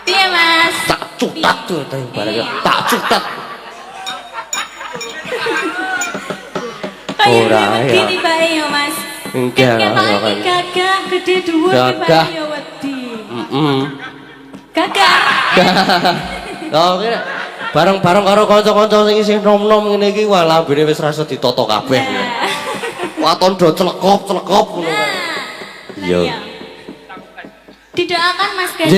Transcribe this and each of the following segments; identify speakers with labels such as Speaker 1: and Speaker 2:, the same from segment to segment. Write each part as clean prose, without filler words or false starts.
Speaker 1: Piye Mas?
Speaker 2: Tak cutat tuh tadi barangnya. Tak cutat.
Speaker 1: Ora ya. Wedi bae ya Mas.
Speaker 2: Enggak
Speaker 1: kan gagah gede dhuwur bae ya wedi. Gagah.
Speaker 2: Lah kene bareng-bareng karo kanca-kanca sing isih nom-nom ngene iki wah lambene wis rasa ditata kabeh. Waton do celekop-celekop ngono kae. Iya.
Speaker 1: Didoakan Mas Gadi.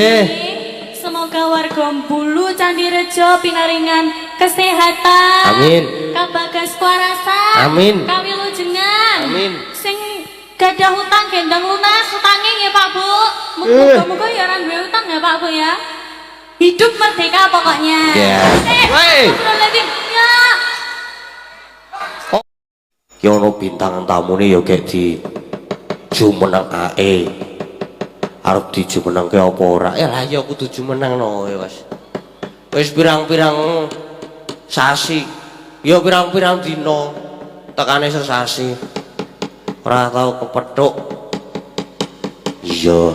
Speaker 1: Semoga warga Bulu Candirejo pinaringan kesehatan.
Speaker 2: Amin.
Speaker 1: Kabagas kuarasa.
Speaker 2: Amin.
Speaker 1: Kawilujengan.
Speaker 2: Amin.
Speaker 1: Sing gadah hutang gendang lunas utange nggih Pak Bu. Muga-muga ya ora duwe utang ya Pak Bu ya. Hidup merdeka pokoknya.
Speaker 2: Ya. Woi.
Speaker 1: Ya.
Speaker 2: Ya ono bintang tamune ya gek di jumeneng ae. Arep dijumenengke apa ora? Ya lah ya kudu jumenengno ya Mas. Wis pirang-pirang sasi. Ya pirang-pirang dina tekane sesasi. Ora tau kepethuk. Iya.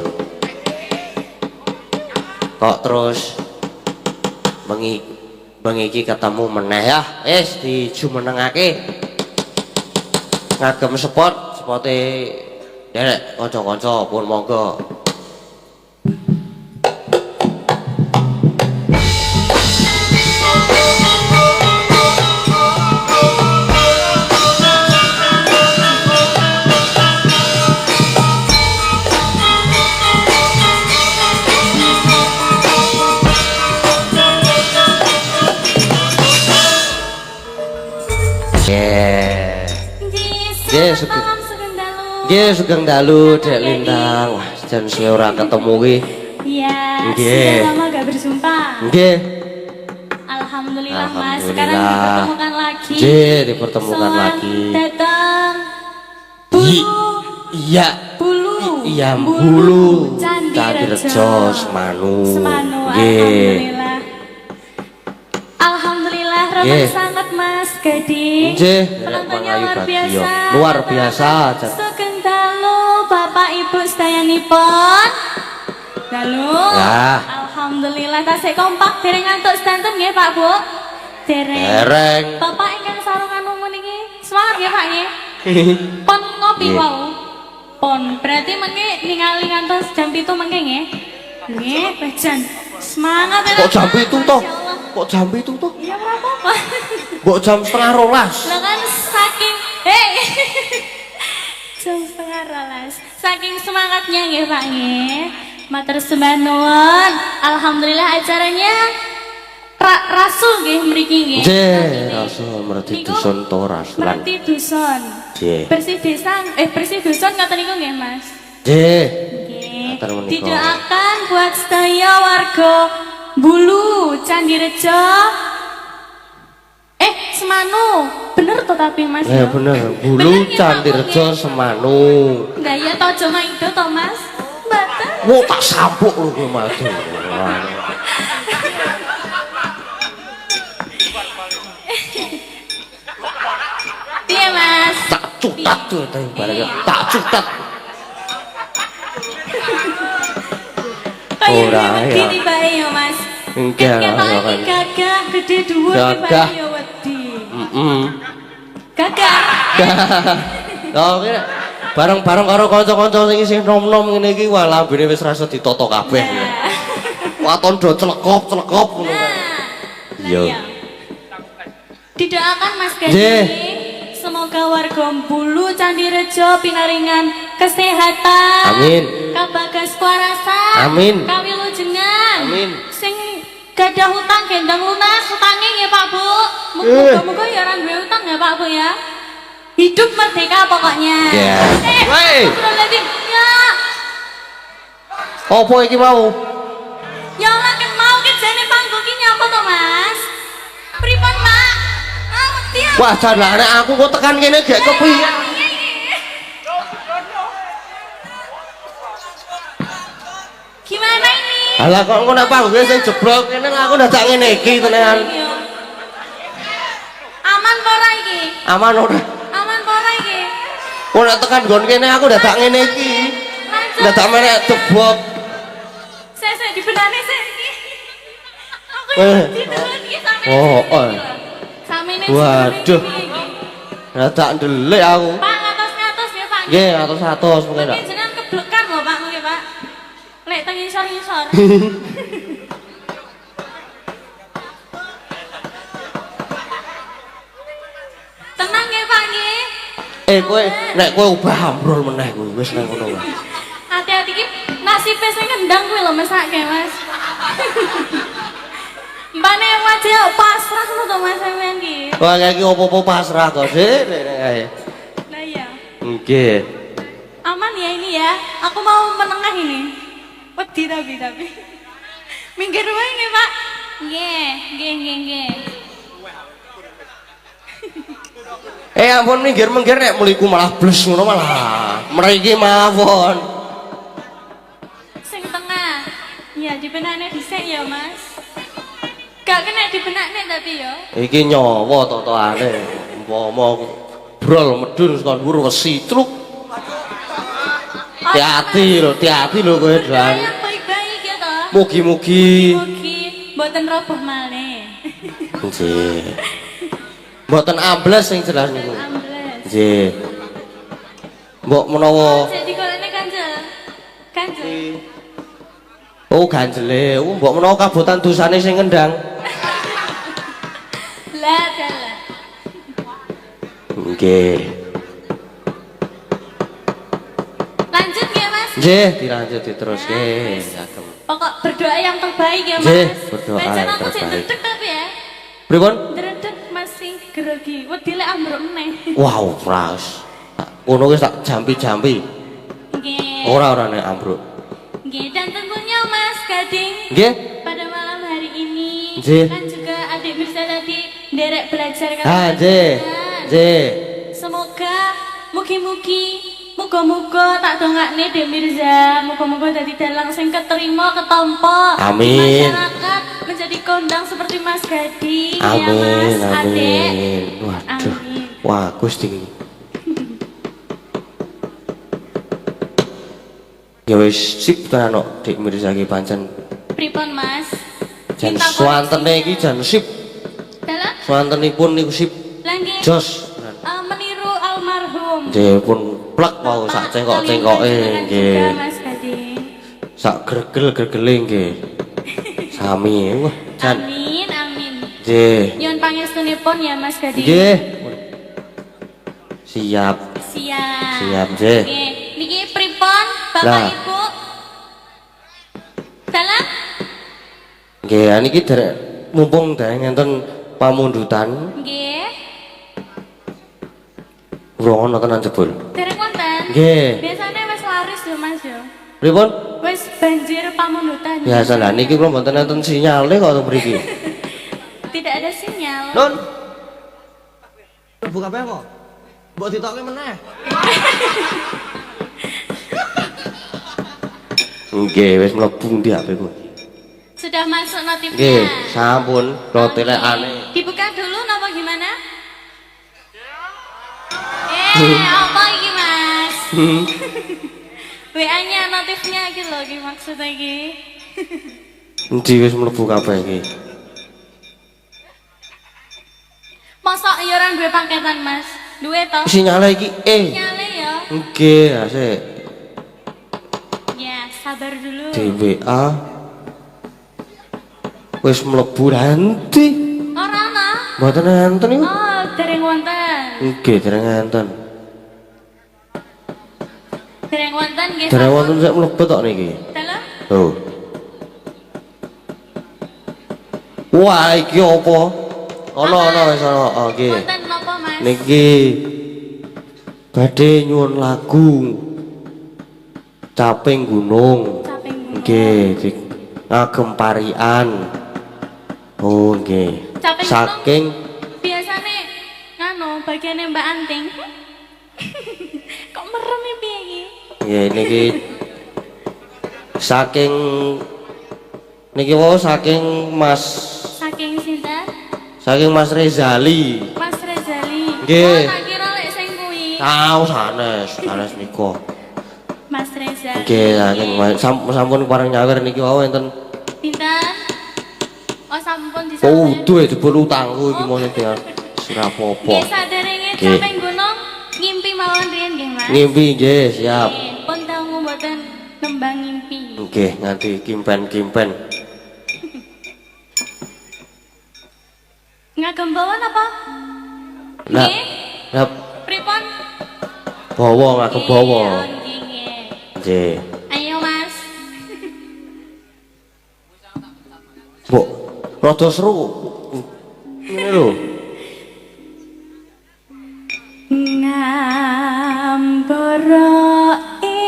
Speaker 2: Kok terus bengi iki ketemu meneh ya. Wis dijumenengake. Ngagem spote derek kanca-kanca pun monggo. Nggih, sugeng dalu Dek Lintang. Wah, jan sing ora ketemu ki.
Speaker 1: Iya,
Speaker 2: nggih.
Speaker 1: sudah lama gak berjumpa.
Speaker 2: Nggih.
Speaker 1: Alhamdulillah Mas, sekarang dipertemukan lagi.
Speaker 2: Nggih, dipertemukan lagi.
Speaker 1: Datang Bulu.
Speaker 2: Iya.
Speaker 1: Bulu.
Speaker 2: Iya, Bulu.
Speaker 1: Candirejo
Speaker 2: Semanu.
Speaker 1: Nggih. Alhamdulillah, ramah sangat Mas Gadi.
Speaker 2: Nggih,
Speaker 1: penontonnya luar biasa.
Speaker 2: Luar biasa.
Speaker 1: Sugeng dalu Bapak Ibu sedayanipun. Dalu.
Speaker 2: Ya.
Speaker 1: Alhamdulillah tasik kompak dereng ngantuk sedanten nggih Pak Bu. Dereng. Bapak ingkang sarungan ungu niki semangat nggih Pak nggih. Pon ngopi wau. Pon berarti mengke ningali ngantos jam 7 mengke nggih. Nggih, bejan. Semangat ya.
Speaker 2: Kok jam 7 toh? Kok jam 7 toh?
Speaker 1: Iya ora apa-apa.
Speaker 2: Kok jam 11:30?
Speaker 1: Lah kan saking jam 11:30. Saking semangatnya nggih Pak nggih. Matur sembah nuwun. Alhamdulillah acaranya Rasul nggih mriki nggih.
Speaker 2: Nggih, Rasul merti dusun to rasulan.
Speaker 1: Merti dusun.
Speaker 2: Nggih.
Speaker 1: Bersih desa bersih dusun ngoten niku nggih Mas.
Speaker 2: Nggih.
Speaker 1: Nggih. Didoakan buat sedaya warga Bulu Candirejo. Semanu. Bener to tapi Mas ya?
Speaker 2: Bener. Bulu Candirejo Semanu.
Speaker 1: Enggak ya to aja maido to Mas. Mboten.
Speaker 2: Wo tak sampuk lho kowe madu.
Speaker 1: Piye Mas?
Speaker 2: Tak cutat tuh tadi barangnya. Tak cutat. Ora ya.
Speaker 1: Wedi bae ya Mas.
Speaker 2: Enggak
Speaker 1: ya kan. Gagah gede dhuwur bae ya wedi. Gagah.
Speaker 2: Lah kene bareng-bareng karo kanca-kanca sing isih nom-nom ngene iki wah lambene wis rasa ditata kabeh. Waton do celekop-celekop ngono kae. Iya.
Speaker 1: Didoakan Mas Gadi. Semoga warga Bulu Candirejo pinaringan kesehatan.
Speaker 2: Amin.
Speaker 1: Kabagas kuarasa.
Speaker 2: Amin.
Speaker 1: Kawilujengan.
Speaker 2: Amin.
Speaker 1: Sing gadah hutang gendang lunas utange nggih Pak Bu. Muga-muga ya ora duwe utang ya Pak Bu ya. Hidup merdeka pokoknya.
Speaker 2: Ya. Woi.
Speaker 1: Ya.
Speaker 2: Apa iki mau?
Speaker 1: Ya Allah kan mau ki jane panggung ki nyapa to Mas? Pripun Pak?
Speaker 2: Wah, janane aku kok tekan kene gek kepiye.
Speaker 1: Gimana ini?
Speaker 2: Alah kok ngono panggung sing jeblok kene aku dadak ngene iki tenan.
Speaker 1: Aman apa ora iki?
Speaker 2: Aman ora?
Speaker 1: Aman apa ora iki?
Speaker 2: Kok nek tekan nggon kene aku dadak ngene iki. Dadak menek jebok.
Speaker 1: dibenane sik iki. Aku
Speaker 2: Eh.
Speaker 1: ditelan iki sampe.
Speaker 2: Oh, oh.
Speaker 1: Samene.
Speaker 2: Waduh. Nah, tak ndelik aku.
Speaker 1: Pak ngatos-ngatos ya, Pak.
Speaker 2: Nggih, atus-atus mungkin
Speaker 1: Mungkin
Speaker 2: tak.
Speaker 1: jenengan keblekan lho, Pak, nggih, Pak. Lek teng ngisor-ngisor. Tenang nggih, Pak nggih.
Speaker 2: Kowe nek kowe ubah ambrol meneh kowe wis nang ngono wae.
Speaker 1: Hati-hati iki nasibe sing ngendang kuwi lho mesake, Mas. Mbane wajah pasrah lho to Mas sampean iki.
Speaker 2: Wah, iki opo-opo pasrah kok sih nek kae.
Speaker 1: Lah iya.
Speaker 2: Nggih.
Speaker 1: Aman ya ini ya. Aku mau menengah ini. Wedi tapi. Minggir wae nggih, Pak. Nggih.
Speaker 2: Ampun minggir nek muliku malah bles ngono malah. Mriki mawon.
Speaker 1: Sing tengah. Ya dibenakne dhisik ya, Mas. Gak kena dibenakne tapi ya.
Speaker 2: Iki nyawa totoane. Umpama brol medun saka dhuwur wesi truk. Hati-hati lho kowe doan.
Speaker 1: Yang baik-baik ya toh.
Speaker 2: Mugi-mugi
Speaker 1: Mugi mboten roboh malih.
Speaker 2: nggih. Mboten ambles sing jelas niku.
Speaker 1: Ambles.
Speaker 2: Nggih. Mbok menawa
Speaker 1: Jadi golekne kanjel.
Speaker 2: oh ganjele, mbok menawa kabotan dosane sing ngendang.
Speaker 1: Lah dalah.
Speaker 2: Nggih.
Speaker 1: Lanjut ya, Mas.
Speaker 2: Nggih, dilanjut diteruske. Agem.
Speaker 1: Pokok berdoa yang terbaik ya, Mas.
Speaker 2: Nggih, berdoa
Speaker 1: Pancen
Speaker 2: yang
Speaker 1: aku sik
Speaker 2: terbaik.
Speaker 1: ndredeg tapi ya.
Speaker 2: Pripun?
Speaker 1: Ndredeg masih grogi. Wedi lek ambruk meneh.
Speaker 2: Wow, pras. Ngono wis tak jampi-jampi.
Speaker 1: Nggih.
Speaker 2: Ora nek ambruk.
Speaker 1: Nggih, dan tentunya Mas Gading
Speaker 2: Nggih.
Speaker 1: pada malam hari ini
Speaker 2: Nggih.
Speaker 1: kan juga adik Mirza tadi derek belajar kan.
Speaker 2: Nggih. Nggih.
Speaker 1: Semoga muga-muga tak dongakne Dek Mirza, muga-muga dadi dalang sing keterima ketampa
Speaker 2: Amin.
Speaker 1: di masyarakat menjadi kondang seperti Mas Gading ya
Speaker 2: Amin,
Speaker 1: Mas Adek.
Speaker 2: amin. Waduh.
Speaker 1: Amin.
Speaker 2: Wah, Gusti. Ya wis sip tenan kok Dik Mirza iki pancen
Speaker 1: Pripun Mas?
Speaker 2: jan
Speaker 1: Minta
Speaker 2: swantene
Speaker 1: koreksinya.
Speaker 2: iki jan sip.
Speaker 1: Dalam
Speaker 2: Swantenipun niku sip.
Speaker 1: lagi
Speaker 2: Jos.
Speaker 1: meniru almarhum.
Speaker 2: Nggih pun plek mau sak cengkok-cengkoke
Speaker 1: Juga
Speaker 2: nggih.
Speaker 1: Mas Gading.
Speaker 2: Sak gregel-gregele nggih. Sami wah jan.
Speaker 1: Amin.
Speaker 2: Nggih.
Speaker 1: Nyuwun pangestunipun ya Mas Gading.
Speaker 2: Nggih. Siap.
Speaker 1: Siap.
Speaker 2: Nggih.
Speaker 1: Nggih. Niki pripun Bapak
Speaker 2: Lah.
Speaker 1: Ibu? Dalam?
Speaker 2: Nggih, niki derek mumpung derek ngenten pamundutan,
Speaker 1: Nggih.
Speaker 2: kula ana tenan jebul.
Speaker 1: Dereng wonten.
Speaker 2: Nggih.
Speaker 1: Biasanya wis laris ya Mas ya.
Speaker 2: Pripun?
Speaker 1: Wis banjir pamundutan.
Speaker 2: Biasa lah niki kula mboten enten sinyale kok teng mriki.
Speaker 1: Tidak ada sinyal.
Speaker 2: Nun. Buka apa kok? Mbok ditokke meneh. Nggih, wis mlebu ndi HP ku.
Speaker 1: Sudah masuk notifnya.
Speaker 2: Nggih, sampun kula
Speaker 1: Oke.
Speaker 2: telekane.
Speaker 1: Dibuka dulu napa gimana? Apa iki Mas? WA-nya notifnya iki lho iki maksudnya iki.
Speaker 2: Endi wis mlebu kabeh iki?
Speaker 1: Mosok ya ora duwe paketan Mas? Duwe to?
Speaker 2: Sinyale iki
Speaker 1: Nyale ya.
Speaker 2: Nggih, asik.
Speaker 1: Ya, sabar dulu.
Speaker 2: Di WA wis mlebu nanti.
Speaker 1: Ora ana.
Speaker 2: Mboten enten iku.
Speaker 1: Oh, dereng wonten.
Speaker 2: Nggih, dereng enten.
Speaker 1: Dereng wonten nggih.
Speaker 2: Dereng wonten sik mlebet kok niki.
Speaker 1: Dalam?
Speaker 2: Tuh. Wah, iki apa? Ono wis ono. Oh, nggih.
Speaker 1: Wonten napa Mas?
Speaker 2: Niki badhe nyuwun lagu Caping Gunung.
Speaker 1: Caping gunung.
Speaker 2: Nggih, ngagem parian. Oh, nggih.
Speaker 1: Caping
Speaker 2: Saking
Speaker 1: Biasane nganu bagiane Mbak Anting. Kok merem ya piye iki?
Speaker 2: nggih niki saking niki wau saking
Speaker 1: Saking
Speaker 2: Mas Rezali.
Speaker 1: Mas Rezali.
Speaker 2: Nggih.
Speaker 1: Oh, tak kira lek sing kuwi.
Speaker 2: Sanes nika.
Speaker 1: Mas Rezali.
Speaker 2: Nggih, saking sampun pareng nyawer niki wau enten Oh, udah jebul utangku iki mau tinggal ora apa-apa.
Speaker 1: Nggih saderenge sampeyan gunung ngimpi mawon riyen nggih Mas.
Speaker 2: Ngimpi nggih, siap.
Speaker 1: Nggih, pun dangu mboten nembang ngimpi.
Speaker 2: Nggih, nganti kimpen-kimpen.
Speaker 1: Ngagem bawon apa?
Speaker 2: Lah,
Speaker 1: Nggih.
Speaker 2: lah
Speaker 1: Pripun?
Speaker 2: bawa ngagem bawa.
Speaker 1: Iya, nggih nggih.
Speaker 2: Nggih.
Speaker 1: Ayo Mas.
Speaker 2: Bu, rada seru. Ngene lho.
Speaker 1: Ngambara ing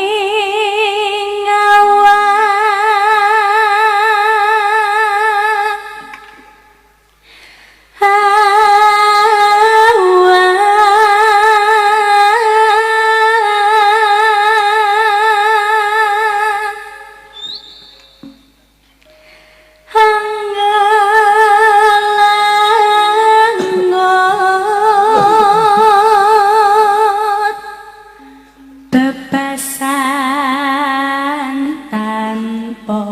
Speaker 1: bebasan tanpa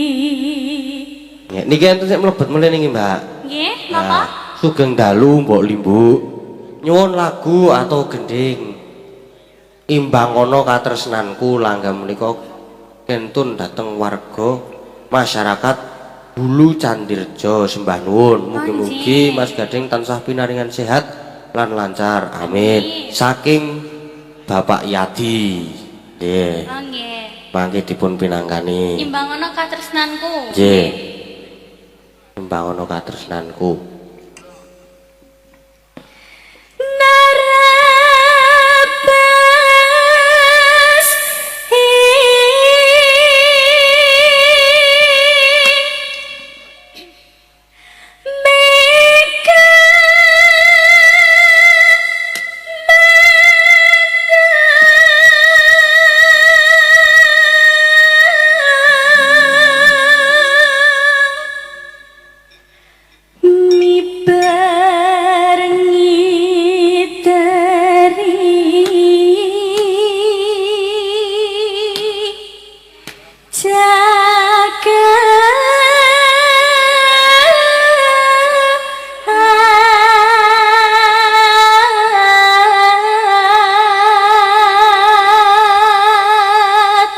Speaker 1: tepi.
Speaker 2: Ya, niki enten sik mlebet mulih niki, Mbak.
Speaker 1: Nggih, napa?
Speaker 2: Sugeng dalu Mbok Limbuk. Nyuwun lagu atau gending. Imbang ana katresnanku langgam menika kentun dateng warga masyarakat Hulu Candirjo sembah nuwun. Mugi-mugi Mas Gading tansah pinaringan sehat lan lancar. Amin. Saking Bapak Yadi. Nggih.
Speaker 1: Oh nggih.
Speaker 2: Mangke dipun pinanggani.
Speaker 1: Imbang ana katresnanku.
Speaker 2: Nggih. Imbang ana katresnanku.
Speaker 1: Narabas Meka mibar ngiteri jagat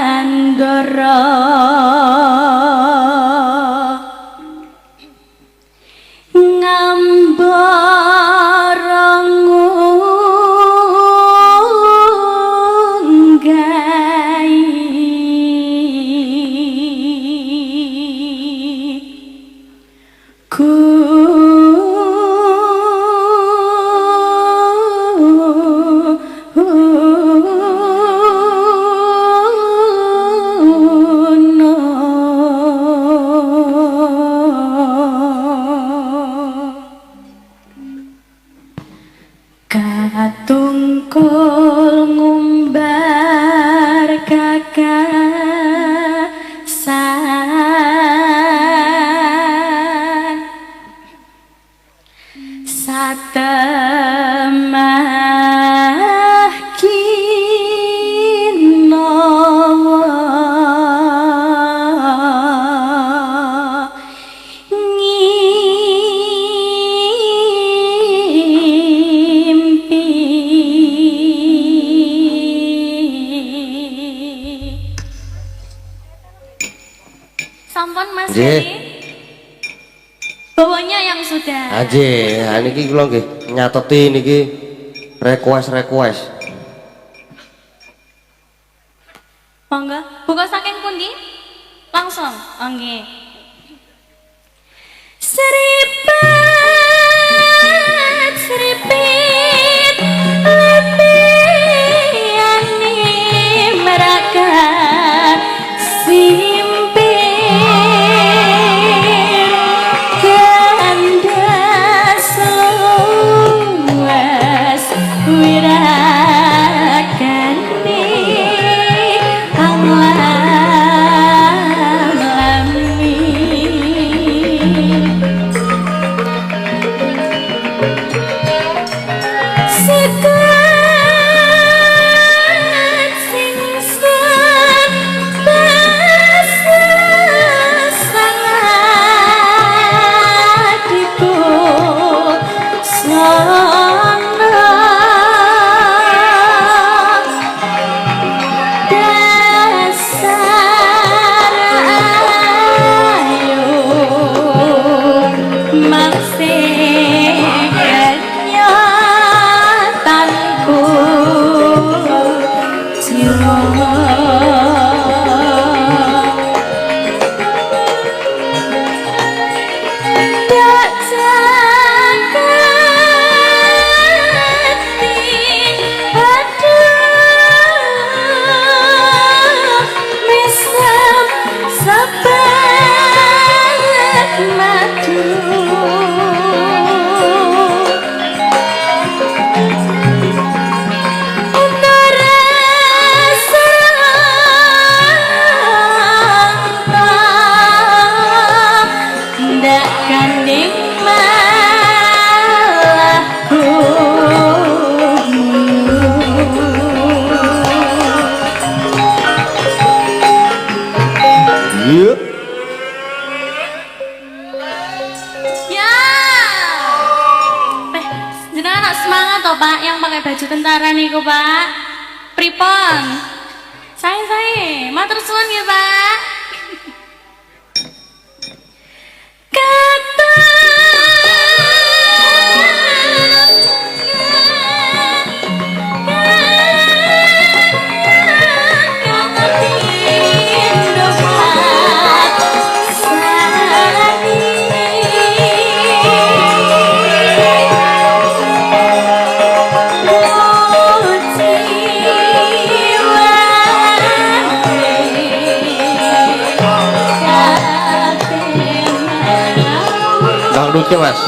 Speaker 1: ngulandara ngambara ngunggai kuno katungkul ngumbar kakasan satemah kinawa ngimpi. Sampun Mas
Speaker 2: Nggih.
Speaker 1: Heri. Bawanya yang sudah.
Speaker 2: Aje, ha niki kula nggih nyateti niki request.
Speaker 1: Monggo, buka saking pundi? Langsung. Oh nggih. Seripet, seripit, lepiyane merakat simpir kandas luas wirakane anglan baju tentara niku, Pak. Pripun? Sae, matur suwun nggih, Pak. Kata
Speaker 2: dangdutnya Mas.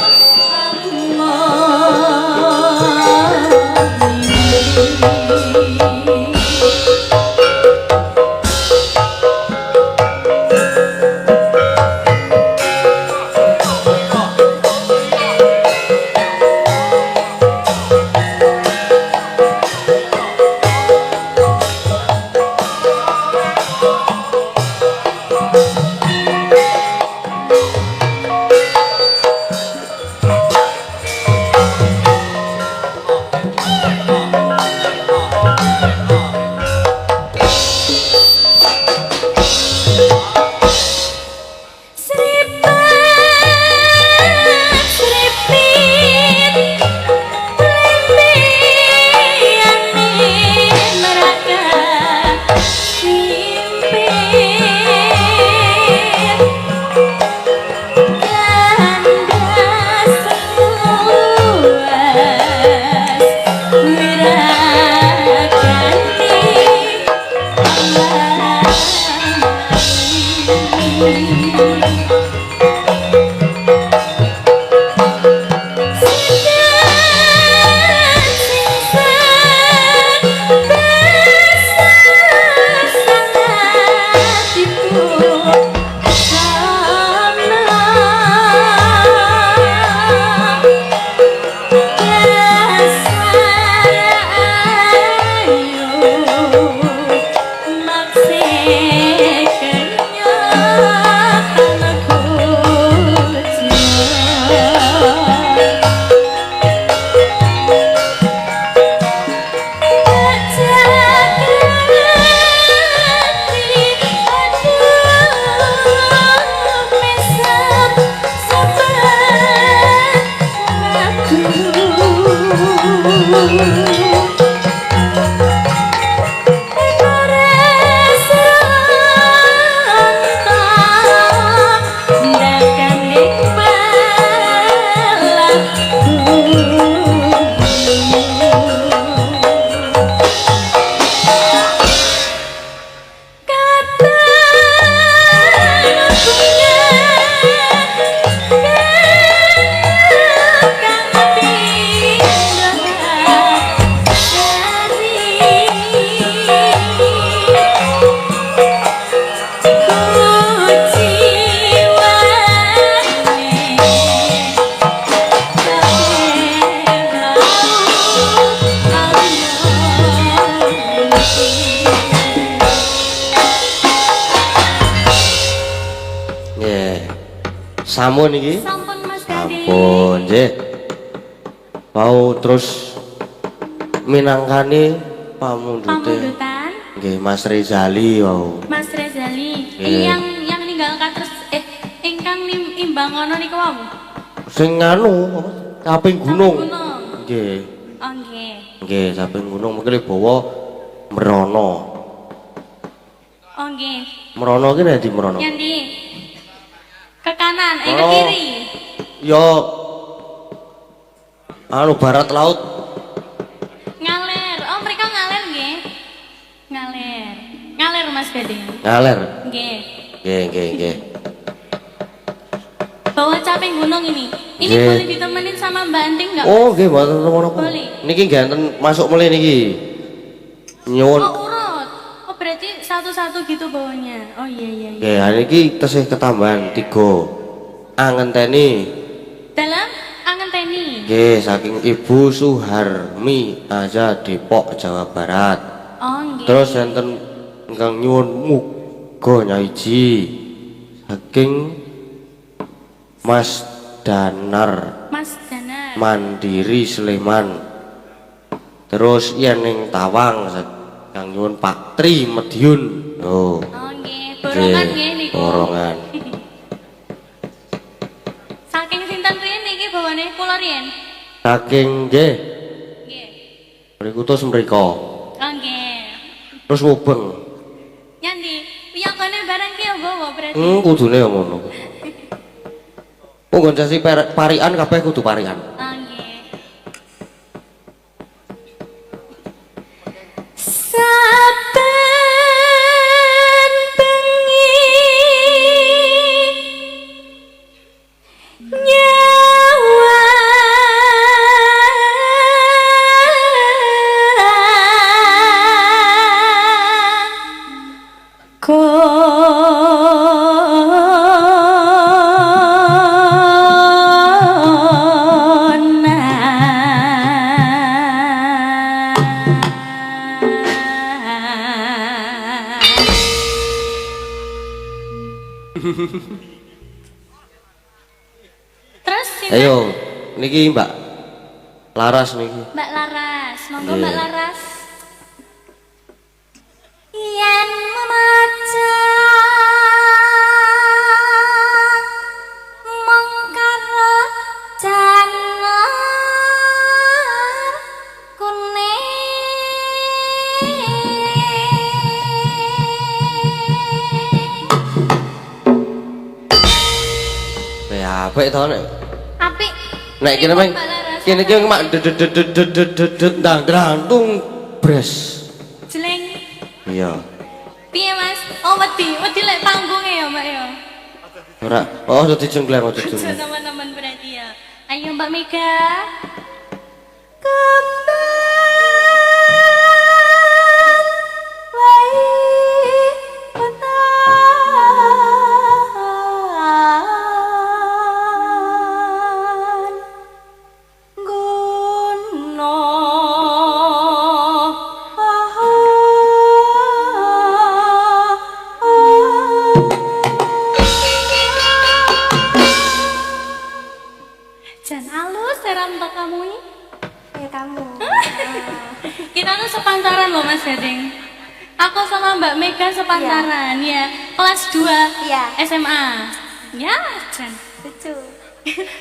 Speaker 2: Sampun iki?
Speaker 1: Sampun Mas Gadi.
Speaker 2: Sampun, nggih. Mau terus minangkani pamundhute.
Speaker 1: Pamundutan.
Speaker 2: Nggih, Mas Rezali wau.
Speaker 1: Mas Rezali.
Speaker 2: Nggih.
Speaker 1: Yang ninggalkan terus ingkang imbang ngono niku wau.
Speaker 2: Sing anu, kaping gunung.
Speaker 1: Gunung.
Speaker 2: Nggih.
Speaker 1: Oh nggih.
Speaker 2: Nggih, kaping gunung mengki bawa merono.
Speaker 1: Oh nggih.
Speaker 2: Merono ki nek di merono.
Speaker 1: Yang di ke kanan, ke
Speaker 2: Oh.
Speaker 1: kiri.
Speaker 2: Yo anu barat laut.
Speaker 1: Ngaler. Oh, mereka ngaler nggih. Ngaler. Ngaler Mas Gadi.
Speaker 2: Ngaler.
Speaker 1: Nggih.
Speaker 2: Nggih.
Speaker 1: Bawa caping gunung ini. Ini
Speaker 2: Nggih.
Speaker 1: boleh ditemenin sama Mbak Anting nggak?
Speaker 2: Oh, nggih mboten menapa.
Speaker 1: Boleh.
Speaker 2: Niki ganten masuk melih niki. Nyuwun.
Speaker 1: Oh, urut. Oh, berarti satu-satu gitu bawanya. Oh iya.
Speaker 2: Nggih, hari iki tesih ketambahan 3. Angenteni.
Speaker 1: Dalam angen teni.
Speaker 2: Nggih, saking Ibu Suharmi Aza Depok, Jawa Barat.
Speaker 1: Oh nggih.
Speaker 2: Terus enten ingkang nyuwun muga nyaiji saking Mas Danar
Speaker 1: Mas Danar.
Speaker 2: Mandiri Sleman. Terus yen ning Tawang kang nyuwun Pak Tri Madiun. Oh.
Speaker 1: Oh nggih, borongan nggih niku.
Speaker 2: Borongan.
Speaker 1: Saking sinten riyen niki bawane kula riyen?
Speaker 2: Saking nggih.
Speaker 1: Nggih.
Speaker 2: Mriku terus mriko.
Speaker 1: Oh nggih.
Speaker 2: Terus mubeng.
Speaker 1: Nyandi, piyambane barang ki bawa berarti.
Speaker 2: Kudune ya ngono. Nggon sesi parian kabeh kudu parian.
Speaker 1: Oh nggih. Saben bengi nyawa Terus sinten?
Speaker 2: Ayo, niki Mbak Laras niki.
Speaker 1: Mbak Laras, monggo
Speaker 2: Iya.
Speaker 1: Mbak Laras. Yen memaca mengkara janar kuning.
Speaker 2: Ya, apik to nek.
Speaker 1: Apik.
Speaker 2: Nek kene
Speaker 1: Pripun,
Speaker 2: meng
Speaker 1: Mbak Laras?
Speaker 2: kene iki mak dedet ndang bres.
Speaker 1: Jeleng.
Speaker 2: Iya.
Speaker 1: Piye Mas? Oh wedi lek panggunge ya Mbak ya.
Speaker 2: Ora, oh dadi jenggleng aja
Speaker 1: Aja
Speaker 2: jenggleng.
Speaker 1: teman-teman berarti ya. Ayo Mbak Mega. Kembang wai petan Gono Jan halus seram untuk kamu ini.
Speaker 3: Ya kamu.
Speaker 1: Kita tuh sepantaran loh Mas Gading. Aku sama Mbak Mega sepantaran ya. Kelas 2
Speaker 3: Iya.
Speaker 1: SMA. Ya, Jan.
Speaker 3: Lucu.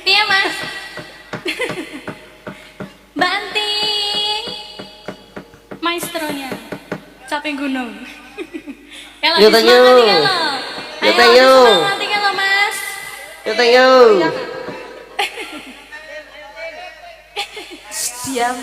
Speaker 1: Iya Mas. Mbak Anting. Maestronya. Capek gunung. Kalau
Speaker 2: Yo, thank you.
Speaker 1: disemangatin lo.
Speaker 2: Yo,
Speaker 1: Ayo
Speaker 2: thank you.
Speaker 1: disemangatin lo Mas.
Speaker 2: Ya thank you.
Speaker 3: Diam.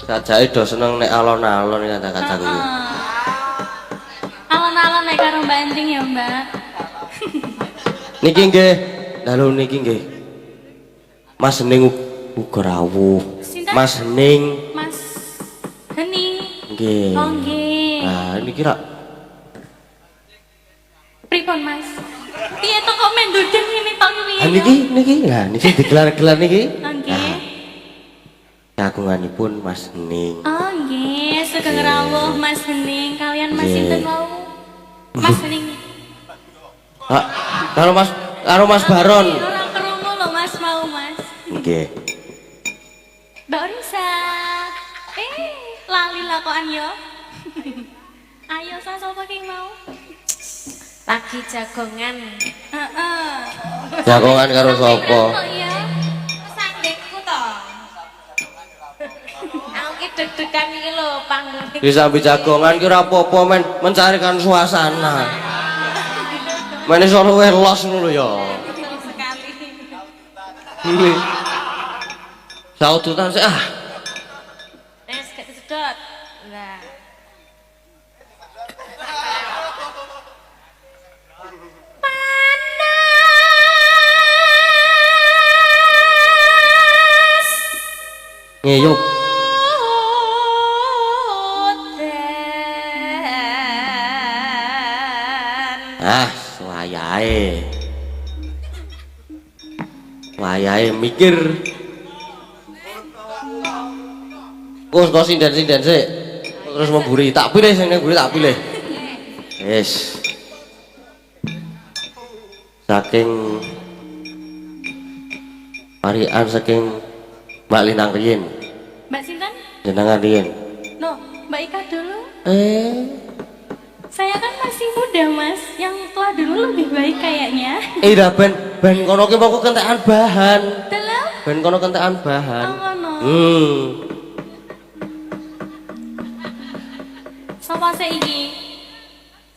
Speaker 2: Sajake do seneng nek alon-alon iki kata-kataku.
Speaker 1: Alon-alon nek karo Mbak Anting ya Mbak.
Speaker 2: Niki nggih, dalu niki nggih. Mas Hening uga rawuh.
Speaker 1: Sinten?
Speaker 2: Mas Hening
Speaker 1: Mas Heni.
Speaker 2: nggih.
Speaker 1: Oh nggih.
Speaker 2: Nah, niki rak
Speaker 1: Pripun Mas? Piye to kok mendudeng ini tok piye?
Speaker 2: ha niki nah niki digelar-gelar niki.
Speaker 1: Oh nggih.
Speaker 2: Kagunganipun Mas Hening.
Speaker 1: Oh nggih, sugeng rawuh Mas Hening kalian Mas
Speaker 2: Nggih.
Speaker 1: sinten wau? Mas Hening.
Speaker 2: Ah, karo Mas Baron.
Speaker 1: Ora krungu lho Mas mau Mas.
Speaker 2: Nggih.
Speaker 1: Mbak Risa. Lali lakokan yo. Ayo sa sapa ki mau?
Speaker 3: Lagi jagongan.
Speaker 1: Heeh.
Speaker 2: Jagongan karo sapa?
Speaker 1: Kok ya?
Speaker 3: Sandekku to. Aku ki deg-degan iki lho panggung.
Speaker 2: Bisa jagongan ki ora apa-apa men mencarikan suasana. Men iso luwih los ngono ya.
Speaker 3: Sekali.
Speaker 2: Saudutan sik ah.
Speaker 3: Nes gak sedot.
Speaker 2: Ngeyuk. Ah, wayahe mikir. Kok sinden-sinden sik. Terus memburi, tak pilih sing mburi tak pilih. Wis. Saking Marian saking Mbak Linang riyin.
Speaker 1: Mbak sinten?
Speaker 2: Jenengan riyin.
Speaker 1: No, Mbak Ika dulu. Saya kan masih muda mas, yang tua dulu lebih baik kayaknya.
Speaker 2: Dah ben kono ki mongko kentekan bahan.
Speaker 1: Dalam?
Speaker 2: Ben kono kentekan bahan.
Speaker 1: Oh ngono. Sopo seiki?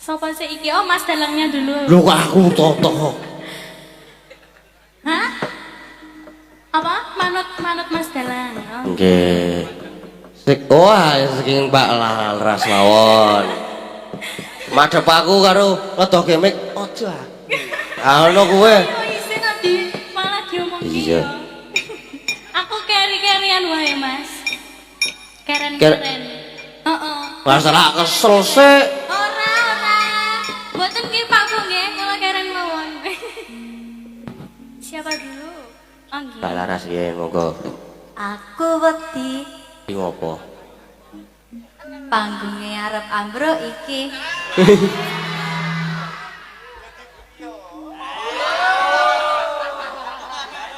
Speaker 1: Sopo seiki? Oh mas dalangnya dulu.
Speaker 2: Lho kok aku toto.
Speaker 1: Hah? Apa? Manut mas dalang. Oh.
Speaker 2: Nggih. Wah, saking Mbak Laras mawon. Madhep aku karo ngedoh gemik ojo ah. Ah ono kowe.
Speaker 1: Oh isin Adi, malah diomong
Speaker 2: Iya.
Speaker 1: Aku keri-kerian wae mas. Keren-keren. Heeh.
Speaker 2: Masalah kesel sik.
Speaker 1: Ora. Mboten nggih Pak Bu nggih, kula keren mawon. Siapa dulu? Oh nggih.
Speaker 2: Mbak Laras nggih, monggo.
Speaker 3: Aku wedi
Speaker 2: Iki ngopo?
Speaker 3: panggungnya arep ambruk iki.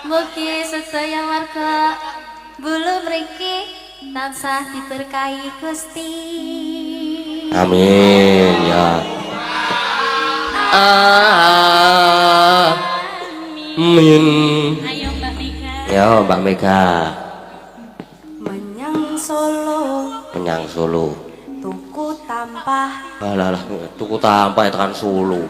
Speaker 3: Mugi sedaya warga bulu mriki tansah diberkahi Gusti.
Speaker 2: Amin ya. Amin.
Speaker 1: Ayo Mbak Mega.
Speaker 2: Ya Mbak Mega.
Speaker 3: Menyang Solo
Speaker 2: Menyang Solo.
Speaker 3: tuku tampah.
Speaker 2: Alah, tuku tampah tekan Solo.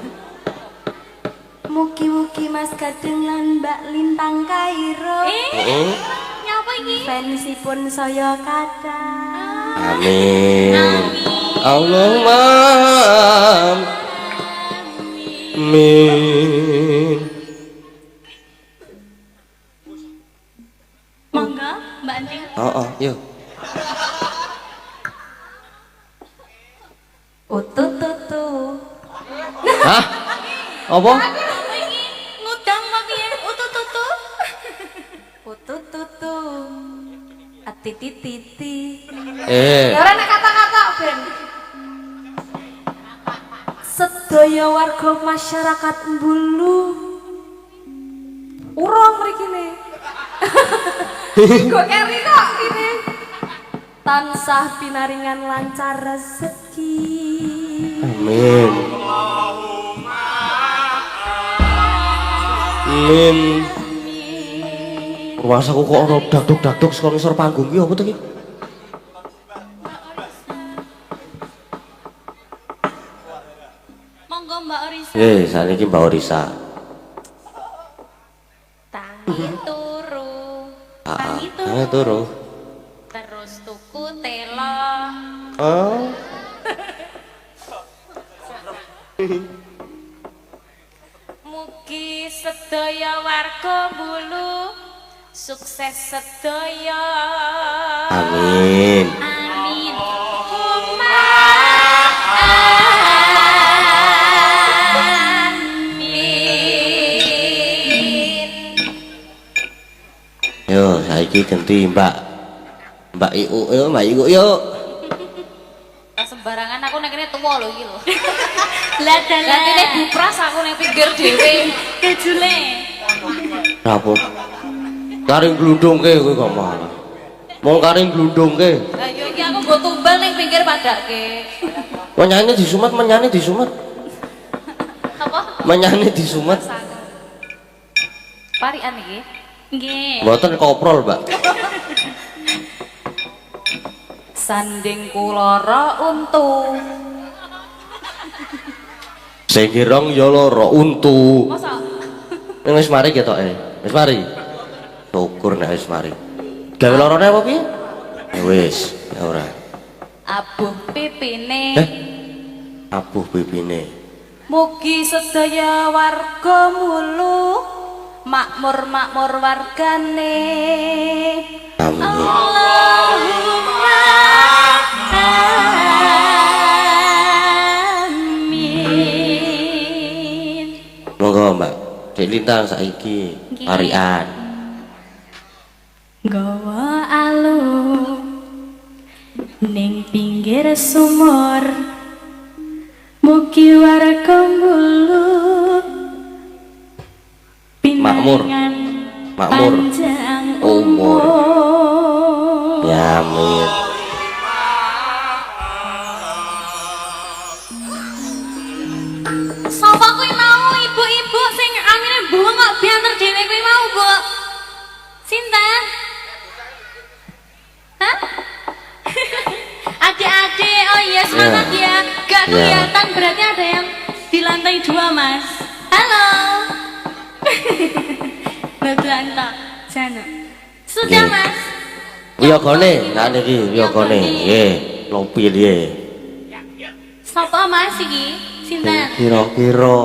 Speaker 3: Mugi-mugi Mas Gadeng lan Mbak Lintang Kairo.
Speaker 2: Heeh.
Speaker 1: Nyapa iki?
Speaker 3: Fansipun saya kathah.
Speaker 2: Amin. Allahumma amin.
Speaker 1: Monggo Mbak Anting.
Speaker 2: Oh, yuk.
Speaker 3: Utututu.
Speaker 2: Hah? Apa?
Speaker 1: Apa iki? Ngudang apa piye? Utututu.
Speaker 3: Utututu. Atitititi.
Speaker 1: Ora nek kata-kata ben.
Speaker 3: Sedaya warga masyarakat Bulu. Urung mrikine. Kok keri kok ini. Tansah pinaringan lancar rezeki.
Speaker 2: Amin. Amin. Ruasaku kok ono dakduk-dakduk saka ngisor panggung iki apa to iki?
Speaker 1: Monggo Mbak Orisa.
Speaker 2: Saniki Mbak Orisa.
Speaker 3: Tangi turu.
Speaker 2: Tangi turu.
Speaker 3: Terus tuku telo.
Speaker 2: Oh.
Speaker 3: Mugi sedaya warga Bulu sukses sedaya.
Speaker 2: Amin.
Speaker 1: Amin.
Speaker 2: Yo, saiki ganti Mbak Iu, yo Mbak Iu yuk.
Speaker 3: Sembarangan aku nek kene tuwa lho iki lho.
Speaker 1: Lah dalan.
Speaker 3: Lantine dipras aku ning pinggir dhewe.
Speaker 1: Kejule.
Speaker 2: Rapo? Karing glundungke kowe kok malah. Mong karing glundungke.
Speaker 3: Lah yo iki aku nggo tumbal ning pinggir padake.
Speaker 2: Menyane disumet.
Speaker 3: Apa?
Speaker 2: Menyane disumet.
Speaker 3: Parian iki.
Speaker 1: Nggih.
Speaker 2: Mboten koprol, Mbak.
Speaker 3: Sanding kulara untu.
Speaker 2: Sing kirang ya lara untu.
Speaker 3: Masa?
Speaker 2: Ning wis mari ketoke. Wis mari. Syukur nek wis mari. Gawe larane apa piye? Ya wis, ya ora.
Speaker 3: Abuh pipine.
Speaker 2: Abuh pipine.
Speaker 3: Mugi sedaya warga Mulu makmur wargane.
Speaker 2: Amin.
Speaker 1: Allahumma amin.
Speaker 2: Monggo Mbak Dek Lintang saiki
Speaker 1: Nggih.
Speaker 2: tarian.
Speaker 1: Gawa alung ning pinggir sumur, mugi warga mbulu
Speaker 2: Makmur.
Speaker 1: pinangan
Speaker 2: Makmur.
Speaker 1: panjang
Speaker 2: Umur.
Speaker 1: umur.
Speaker 2: Ya amin.
Speaker 1: Sapa kuwi mau ibu-ibu sing amine bungok bianter dhewe kuwi mau, Bu? Sinten? Hah? Adik-adik, oh iya semangat ya. Gak
Speaker 2: Ya.
Speaker 1: kelihatan berarti ada yang di lantai 2, Mas. Halo. Betulan tok. Jana. Sudah,
Speaker 2: Nggih.
Speaker 1: Mas.
Speaker 2: Wiyogane sak niki wiyogane. Nggih, lopi nggih.
Speaker 1: Sapa Mas iki? Sinten?
Speaker 2: Kira-kira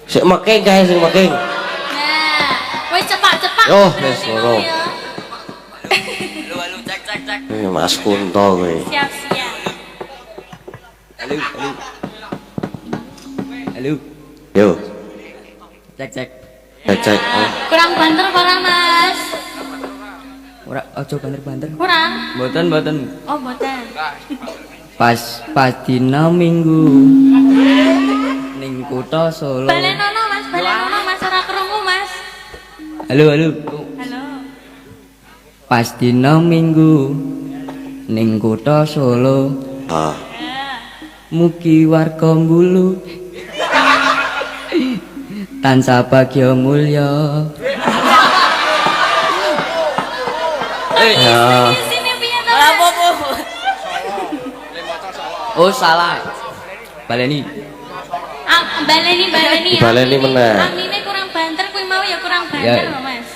Speaker 2: sik making kae sing making.
Speaker 1: Nah, wis cepat-cepat.
Speaker 2: Yo,
Speaker 1: Berarti
Speaker 2: wis
Speaker 1: mau
Speaker 2: ngono.
Speaker 1: ya.
Speaker 2: Mas Kunto kowe.
Speaker 1: Siap-siap.
Speaker 4: Halo, halo. Halo.
Speaker 2: Yo,
Speaker 4: Cek cek.
Speaker 2: cek. Oh.
Speaker 1: Kurang banter para Mas?
Speaker 4: Ora ojo banter-banter.
Speaker 1: Kurang?
Speaker 4: Mboten mboten.
Speaker 1: Oh, mboten.
Speaker 4: Pas dina Minggu. Ning kutha Solo.
Speaker 1: Balenono Mas, ora krungu Mas.
Speaker 4: Halo halo.
Speaker 1: Halo.
Speaker 4: Pas dina Minggu. Ning kutha Solo.
Speaker 2: Ah,
Speaker 4: Mugi warga mbulu. Tansah bagya mulya.
Speaker 2: ya.
Speaker 1: Sini piye to? Ora apa-apa.
Speaker 4: Oh salah. Baleni.
Speaker 1: Baleni.
Speaker 2: Baleni meneh.
Speaker 1: Amine kurang banter kuwi mau ya kurang banter
Speaker 4: Ya.
Speaker 1: lho Mas.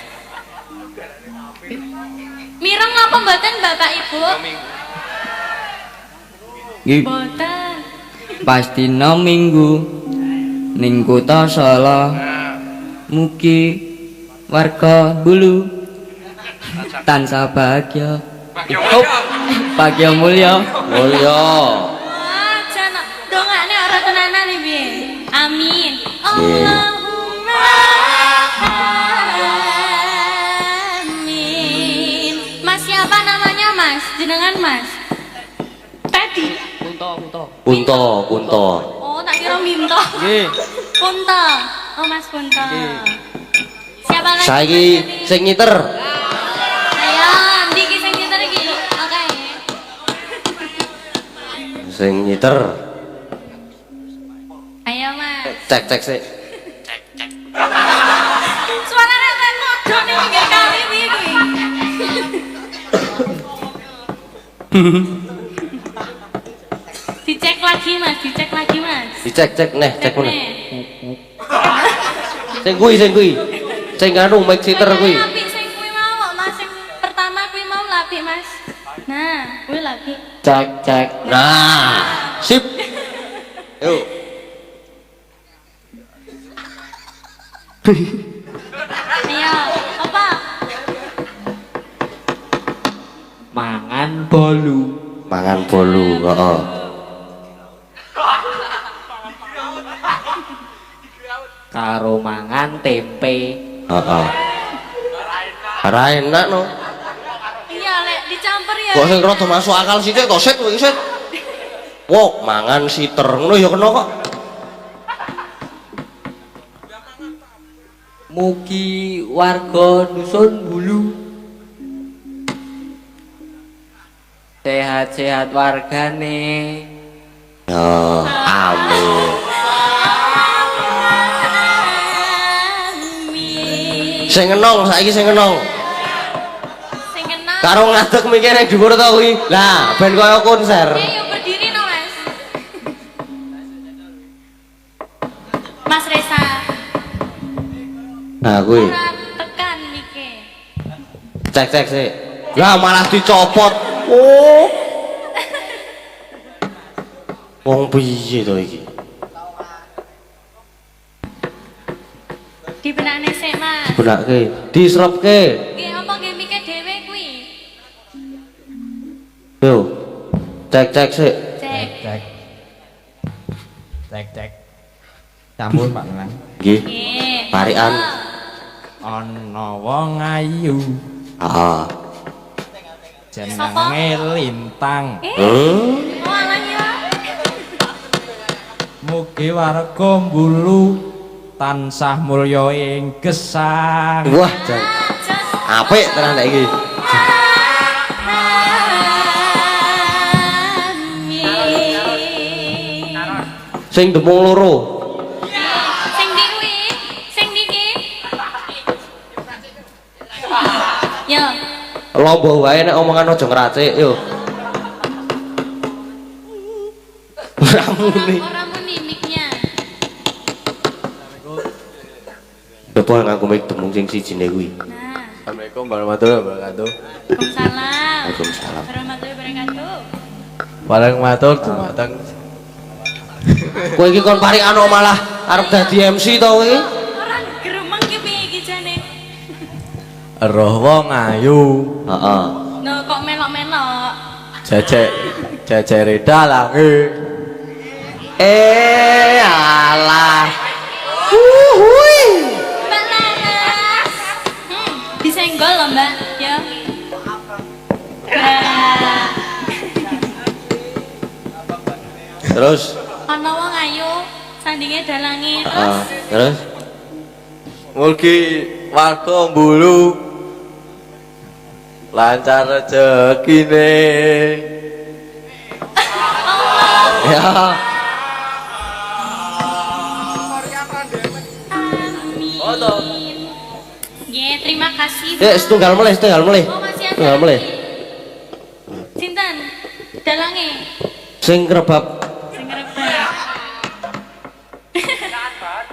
Speaker 1: Mireng napa mboten Bapak Ibu?
Speaker 4: Nggih.
Speaker 1: Mboten.
Speaker 4: Pas dina Minggu ning kutha Solo mugi warga bulu tansah bahagia bahagia mulya
Speaker 2: Mulya.
Speaker 1: Wah, jana dongane ora tenanan iki piye? Amin. Allahumma amin. Mas siapa namanya Mas? Jenengan Mas? Tadi.
Speaker 2: Kunto.
Speaker 1: Oh, tak kira Minto.
Speaker 4: nggih
Speaker 1: Kunto. Oh, Mas Kunto. Siapa lagi?
Speaker 2: Saiki
Speaker 1: Mas tadi?
Speaker 2: sing ngiter.
Speaker 1: Ayo, ndi iki sing nyetir iki? Oke.
Speaker 2: Sing ngiter.
Speaker 1: Ayo, Mas.
Speaker 2: Cek sik.
Speaker 1: Suaranya kayak kodok nih pinggir kali piye kuwi? Dicek lagi Mas.
Speaker 2: Dicek neh, cek meneh.
Speaker 1: Nih.
Speaker 2: Sing kuwi. Sing anu mic sitter kuwi.
Speaker 1: Lapik sing kuwi mau, Mas. Sing pertama kuwi mau lapik, Mas. Nah, kuwi lapik.
Speaker 2: Cek. Nah, sip. Yuk.
Speaker 1: Ayo, apa?
Speaker 4: mangan bolu
Speaker 2: Mangan bolu, heeh.
Speaker 4: karo mangan tempe
Speaker 2: Heeh. Ora enak no.
Speaker 1: Iya, Lek, dicampur ya.
Speaker 2: Kok sing rada masuk akal sithik to, Sik, iki Sik. Wok, mangan siter ngono ya kena kok.
Speaker 4: mugi warga dusun bulu sehat-sehat wargane
Speaker 2: Ya, amin.
Speaker 1: Amin.
Speaker 2: Sing enong saiki sing enong.
Speaker 1: Sing kenal.
Speaker 2: Karo ngadeg mikir ning dhuwur to kuwi. Lah, ben kaya konser.
Speaker 1: Ayo berdiri no, Mas. Mas Reza.
Speaker 2: Nah, kuwi.
Speaker 1: Ora tekan mike.
Speaker 2: Cek sik. Lah malah dicopot. Oh. Wong piye to iki?
Speaker 1: Dibenakne sik, Mas.
Speaker 2: dibenake, diserepke.
Speaker 1: Nggih apa nggih mikir dhewe kuwi.
Speaker 2: Yo. Cek sik.
Speaker 1: Cek.
Speaker 5: Cek. Campur Pak Nang.
Speaker 2: Nggih.
Speaker 1: Nggih.
Speaker 2: Parikan.
Speaker 5: Ana wong ayu
Speaker 2: Ah.
Speaker 5: jenenge Lintang.
Speaker 1: Oh alah ya.
Speaker 5: Mugi warga Bulu tansah mulya ing gesang.
Speaker 2: Wah, jan. Apik tenan nek iki. Sing demung loro.
Speaker 1: Sing ndi kuwi? Sing ndi ki? Yo.
Speaker 2: Lomba wae nek omongan aja ngracik yo. Ora muni.
Speaker 1: Ora muni miknya.
Speaker 2: Coba ngaku mik demung sing sijine kuwi.
Speaker 1: Nah.
Speaker 6: Assalamualaikum warahmatullahi wabarakatuh.
Speaker 1: Waalaikumsalam.
Speaker 2: Waalaikumsalam.
Speaker 1: Warahmatullahi wabarakatuh.
Speaker 6: Bareng matur dumateng
Speaker 2: Kowe iki kon parikan malah arep dadi MC to kowe iki?
Speaker 1: Ora gremeng ki piye iki jane?
Speaker 6: roh wong ayu
Speaker 2: Heeh.
Speaker 1: No kok melok-melok.
Speaker 6: jejere dalange
Speaker 2: Alah.
Speaker 1: Mbak Laras. Disenggol loh, Mbak. Ya. Nah,
Speaker 2: Terus
Speaker 1: ana wong ayu sandinge dalange
Speaker 2: terus
Speaker 6: mugi warga Bulu lancar rezekine.
Speaker 2: ya
Speaker 1: Amin. Nggih, terima kasih.
Speaker 2: setunggal meleh.
Speaker 1: Oh, masih ada.
Speaker 2: Setunggal meleh.
Speaker 1: Sinten? Dalange.
Speaker 2: Sing krebab.
Speaker 1: Sing rebah.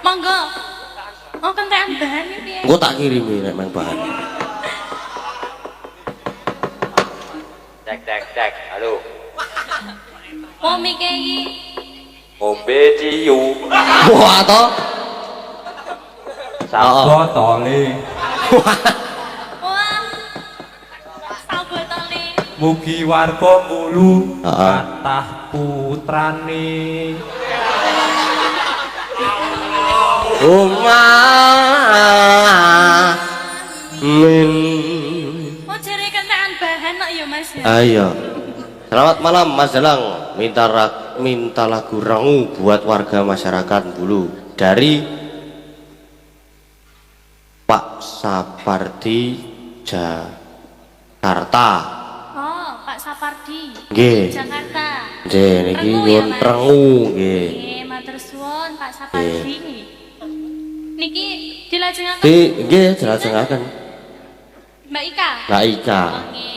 Speaker 1: Monggo. Oh, kentekan bahan iki piye?
Speaker 2: Engko tak kirimi nek mang bahan.
Speaker 6: Cek. Halo.
Speaker 1: Oh, mike iki.
Speaker 6: Ngombe ciu.
Speaker 2: Wah to.
Speaker 5: Sabotole
Speaker 1: Wah. Sabotole.
Speaker 5: mugi warga Bulu
Speaker 2: Heeh.
Speaker 5: kathah putrane.
Speaker 2: Min.
Speaker 1: Oh, jere kentekan bahan kok ya, Mas ya.
Speaker 2: Ayo. Selamat malam Mas Dalang. Minta lagu rangu buat warga masyarakat Bulu dari Pak Sapardi Jakarta.
Speaker 1: Oh, Pak Sapardi.
Speaker 2: Nggih.
Speaker 1: Jakarta.
Speaker 2: Nggih niki
Speaker 1: Rangu ya,
Speaker 2: nyuwun
Speaker 1: Mas?
Speaker 2: rangu nggih.
Speaker 1: Nggih, matur suwun Pak Sapardi. Niki dilajengaken
Speaker 2: Nggih jelajengaken.
Speaker 1: Mbak Ika.
Speaker 2: Mbak Ika.
Speaker 1: Oh, nggih.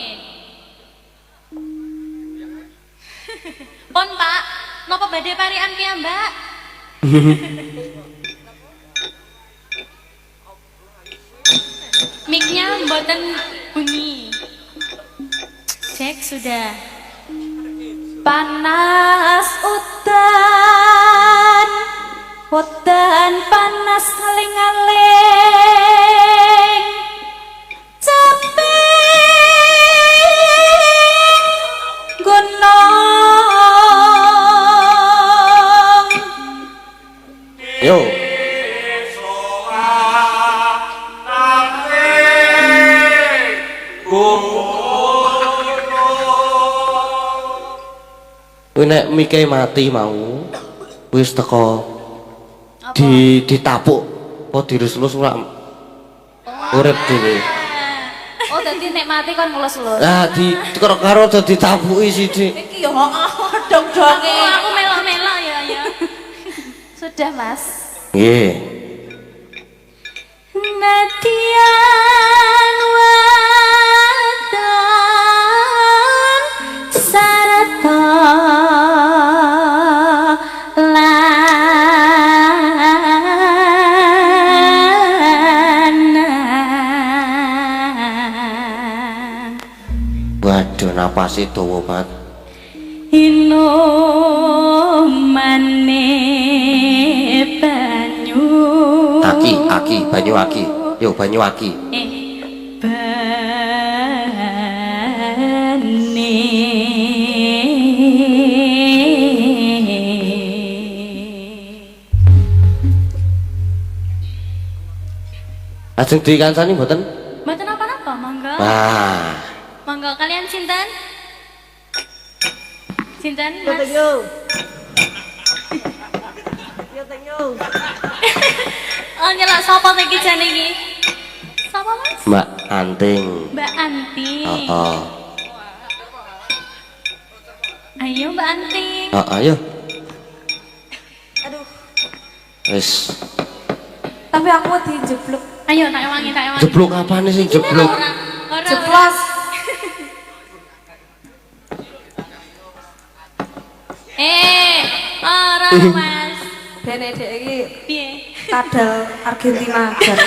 Speaker 1: Pon Pak, napa badhe parikan piyambak? Miknya mboten bunyi. Cek sudah.
Speaker 3: Panas udan panas aling-aling capek gunung.
Speaker 2: Yo. Kuwi nek mike mati mau wis teko ditapuk apa dirus-lus ora urip dhewe.
Speaker 3: Oh, dadi nek mati kon ngelus-elus.
Speaker 2: Lah karo dadi tapuki sithik.
Speaker 3: Iki ya dong-donge.
Speaker 1: Oh, aku melok-melok ya.
Speaker 3: Sudah, Mas.
Speaker 2: Nggih.
Speaker 3: Nadian wadon sarata lanang.
Speaker 2: Waduh napase dawa banget.
Speaker 3: Inomane banyu
Speaker 2: Aki, banyu aki. Yo Banyuwangi. Lajeng dikancani mboten?
Speaker 1: Mboten apa-apa, monggo.
Speaker 2: Nah,
Speaker 1: Monggo kalian sinten? Sinten, Mas? Oh, nyelak sapa iki jane iki? Sapa, Mas?
Speaker 2: Mbak Anting.
Speaker 1: Mbak Anti.
Speaker 2: Heeh.
Speaker 1: Ayo Mbak Anti.
Speaker 2: Ayo.
Speaker 3: Aduh,
Speaker 2: Wis.
Speaker 3: tapi aku dijeblok.
Speaker 1: Ayo tak ewangi, tak ewangi.
Speaker 2: Jeblok apane sih jeblok?
Speaker 1: Ora.
Speaker 3: Jeblos.
Speaker 1: Ora Mas.
Speaker 3: Bene dek iki
Speaker 1: Piye?
Speaker 3: kadal Argentina jar.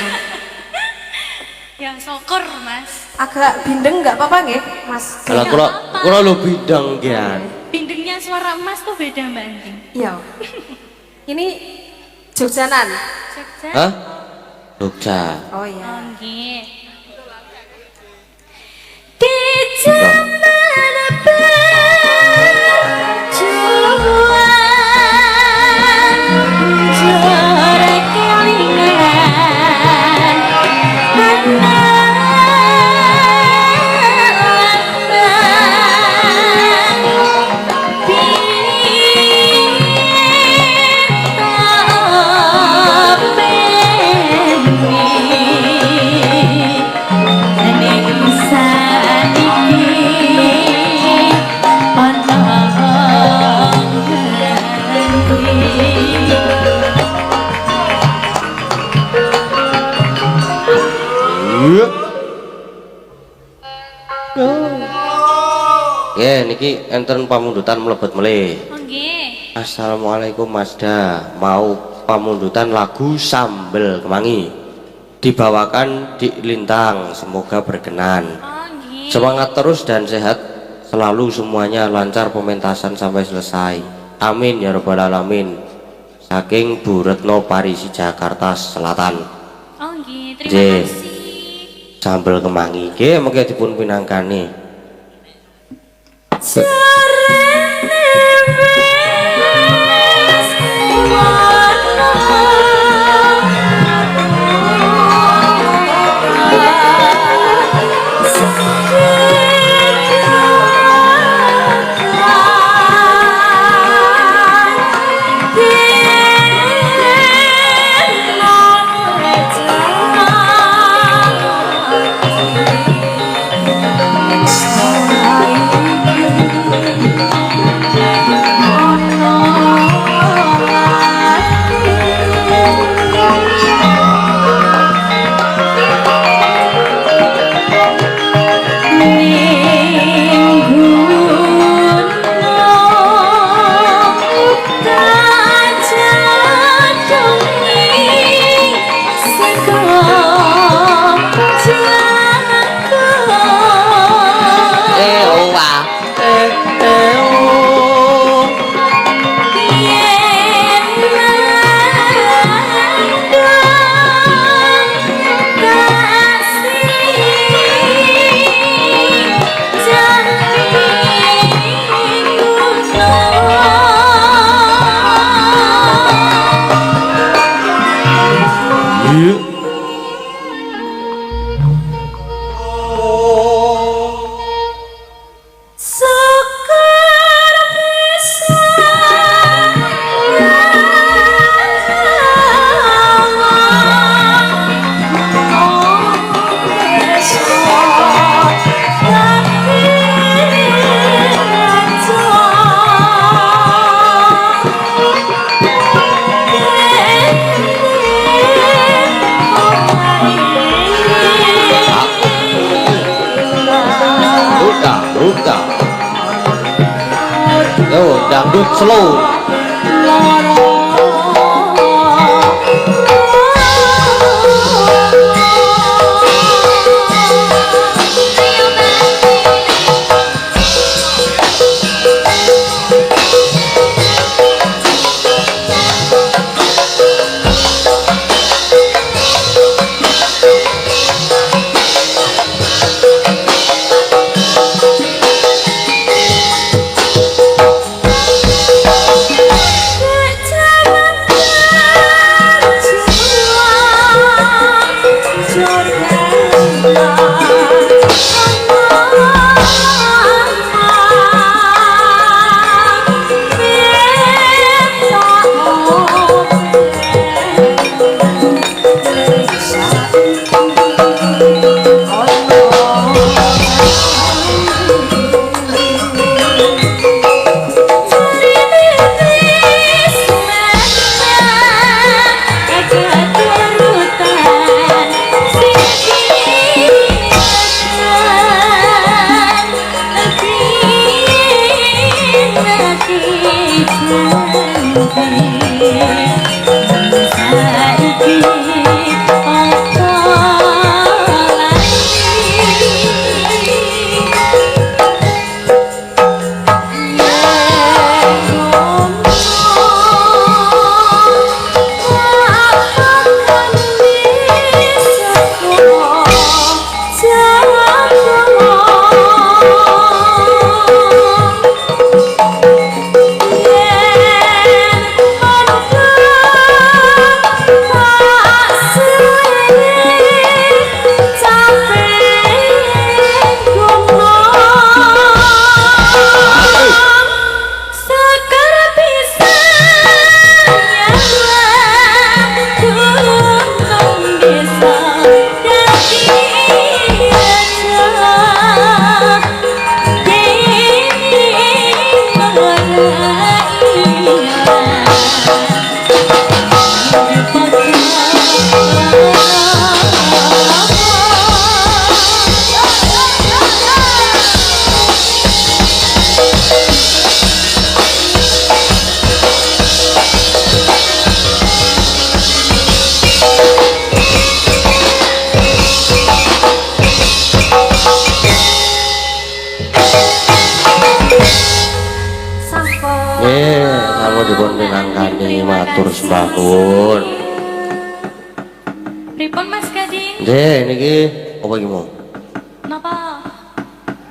Speaker 1: Ya syukur Mas.
Speaker 3: Agak bindeng nggak apa-apa nggih, Mas?
Speaker 2: Lah kula lho bidang kian.
Speaker 1: Bindengnya suara Mas tuh beda Mbak Anti.
Speaker 3: Iya. Ini Jogjanan.
Speaker 1: Jogja.
Speaker 2: Hah? Jogja.
Speaker 3: Oh iya.
Speaker 1: Oh, nggih. Di zaman berjuang jorek kelingan
Speaker 2: Ya, niki enten pamundutan mlebet melih.
Speaker 1: Oh nggih.
Speaker 2: Assalamualaikum Mazda. Mau pamundutan lagu Sambel Kemangi. Dibawakan di Lintang. Semoga berkenan.
Speaker 1: Oh nggih.
Speaker 2: Semangat terus dan sehat selalu, semuanya lancar pementasan sampai selesai. Amin ya rabbal alamin. Saking Bu Retno Parisi Jakarta Selatan.
Speaker 1: Oh nggih, terima
Speaker 2: Nggih.
Speaker 1: kasih.
Speaker 2: Sambel Kemangi nggih mengke dipun pinangkani. Dangdut slow. Matur sembahun.
Speaker 1: Pripun Mas Gading?
Speaker 2: Nggih niki apa iki mau?
Speaker 1: Napa?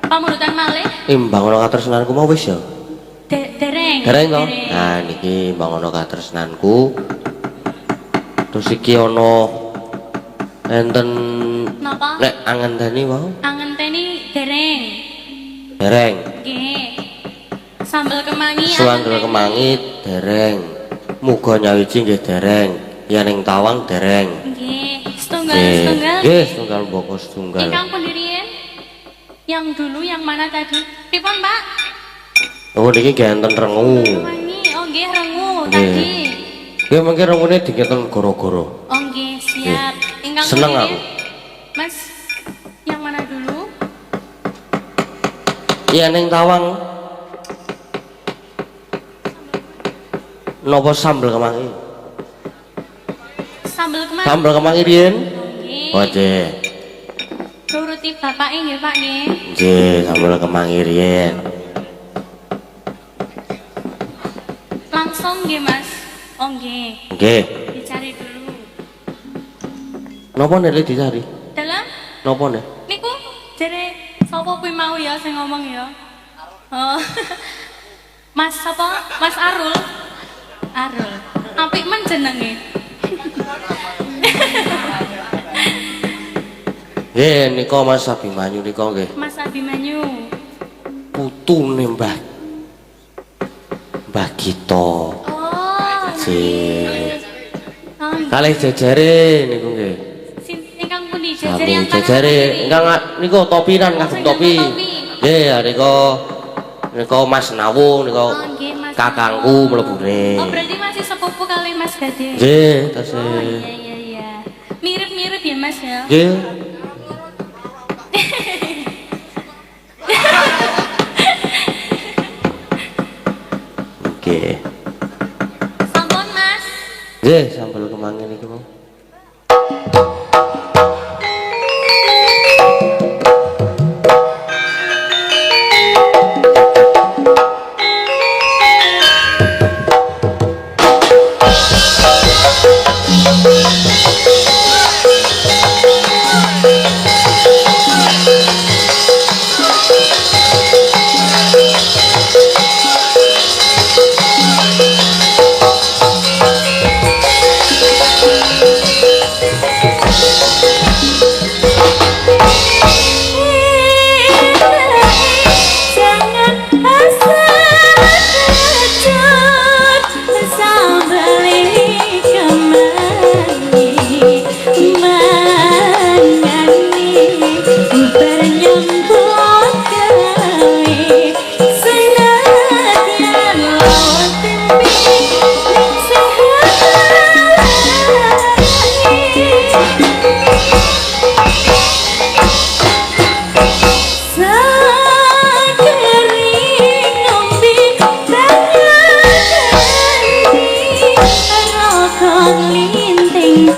Speaker 1: Pamunutan malih?
Speaker 2: Imbangono katresnanku mau wis ya?
Speaker 1: Dereng.
Speaker 2: Dereng to? Nah niki imbangono katresnanku. Terus iki ana enten
Speaker 1: Napa?
Speaker 2: nek angenteni mau?
Speaker 1: Angenteni dereng.
Speaker 2: Dereng.
Speaker 1: Nggih. Sambel kemangi.
Speaker 2: Sambel kemangi dereng. Muga nyawiji nggih dereng. Ya ning tawang dereng.
Speaker 1: Nggih. Setunggal.
Speaker 2: Nggih, setunggal mboko setunggal.
Speaker 1: Ingkang pundi riyen? Yang dulu yang mana tadi? Pripun, Pak?
Speaker 2: Oh niki nggih enten rengu.
Speaker 1: Kemangi. Oh nggih rengu tadi.
Speaker 2: Nggih mengke rengune dingeten goro-goro.
Speaker 1: Oh nggih, siap. Ingkang
Speaker 2: Seneng
Speaker 1: pundi
Speaker 2: aku.
Speaker 1: riyen? Mas, yang mana dulu?
Speaker 2: Iya ning tawang. Napa sambel kemangi?
Speaker 1: Sambel kemangi.
Speaker 2: Sambel kemangi riyen?
Speaker 1: Nggih.
Speaker 2: Oh nggih.
Speaker 1: Nuruti bapake nggih, Pak nggih.
Speaker 2: Nggih, sambel kemangi riyen.
Speaker 1: Langsung nggih, Mas. Oh nggih.
Speaker 2: Nggih.
Speaker 1: Dicari dulu.
Speaker 2: Napa nek dicari?
Speaker 1: Dalam
Speaker 2: Napa nek?
Speaker 1: niku jere sapa kuwi mau ya sing ngomong ya? Oh. Mas sapa? Mas Arul. Arul. Apik men jenenge.
Speaker 2: Nggih, nika Mas Abimanyu nika nggih.
Speaker 1: Mas Abimanyu.
Speaker 2: Putune Mbah Gito.
Speaker 1: Oh.
Speaker 2: Nggih.
Speaker 1: Oh,
Speaker 2: Kalih jejere niku nggih.
Speaker 1: ingkang pundi
Speaker 2: Sami
Speaker 1: jajar yang tangan
Speaker 2: jejere
Speaker 1: kiri?
Speaker 2: ingkang niku topinan kagem topi.
Speaker 1: Topi.
Speaker 2: Nggih, nika Mas Nawung nika
Speaker 1: Oh, nggih, Mas.
Speaker 2: kakangku mlebune.
Speaker 1: Oh, berarti masih sepupu kali Mas Gading.
Speaker 2: Nggih, tasih.
Speaker 1: Oh, iya. Mirip-mirip ya, Mas ya?
Speaker 2: Nggih. Nggih.
Speaker 1: Sampun, Mas.
Speaker 2: Nggih, sambel kemangi niki mau.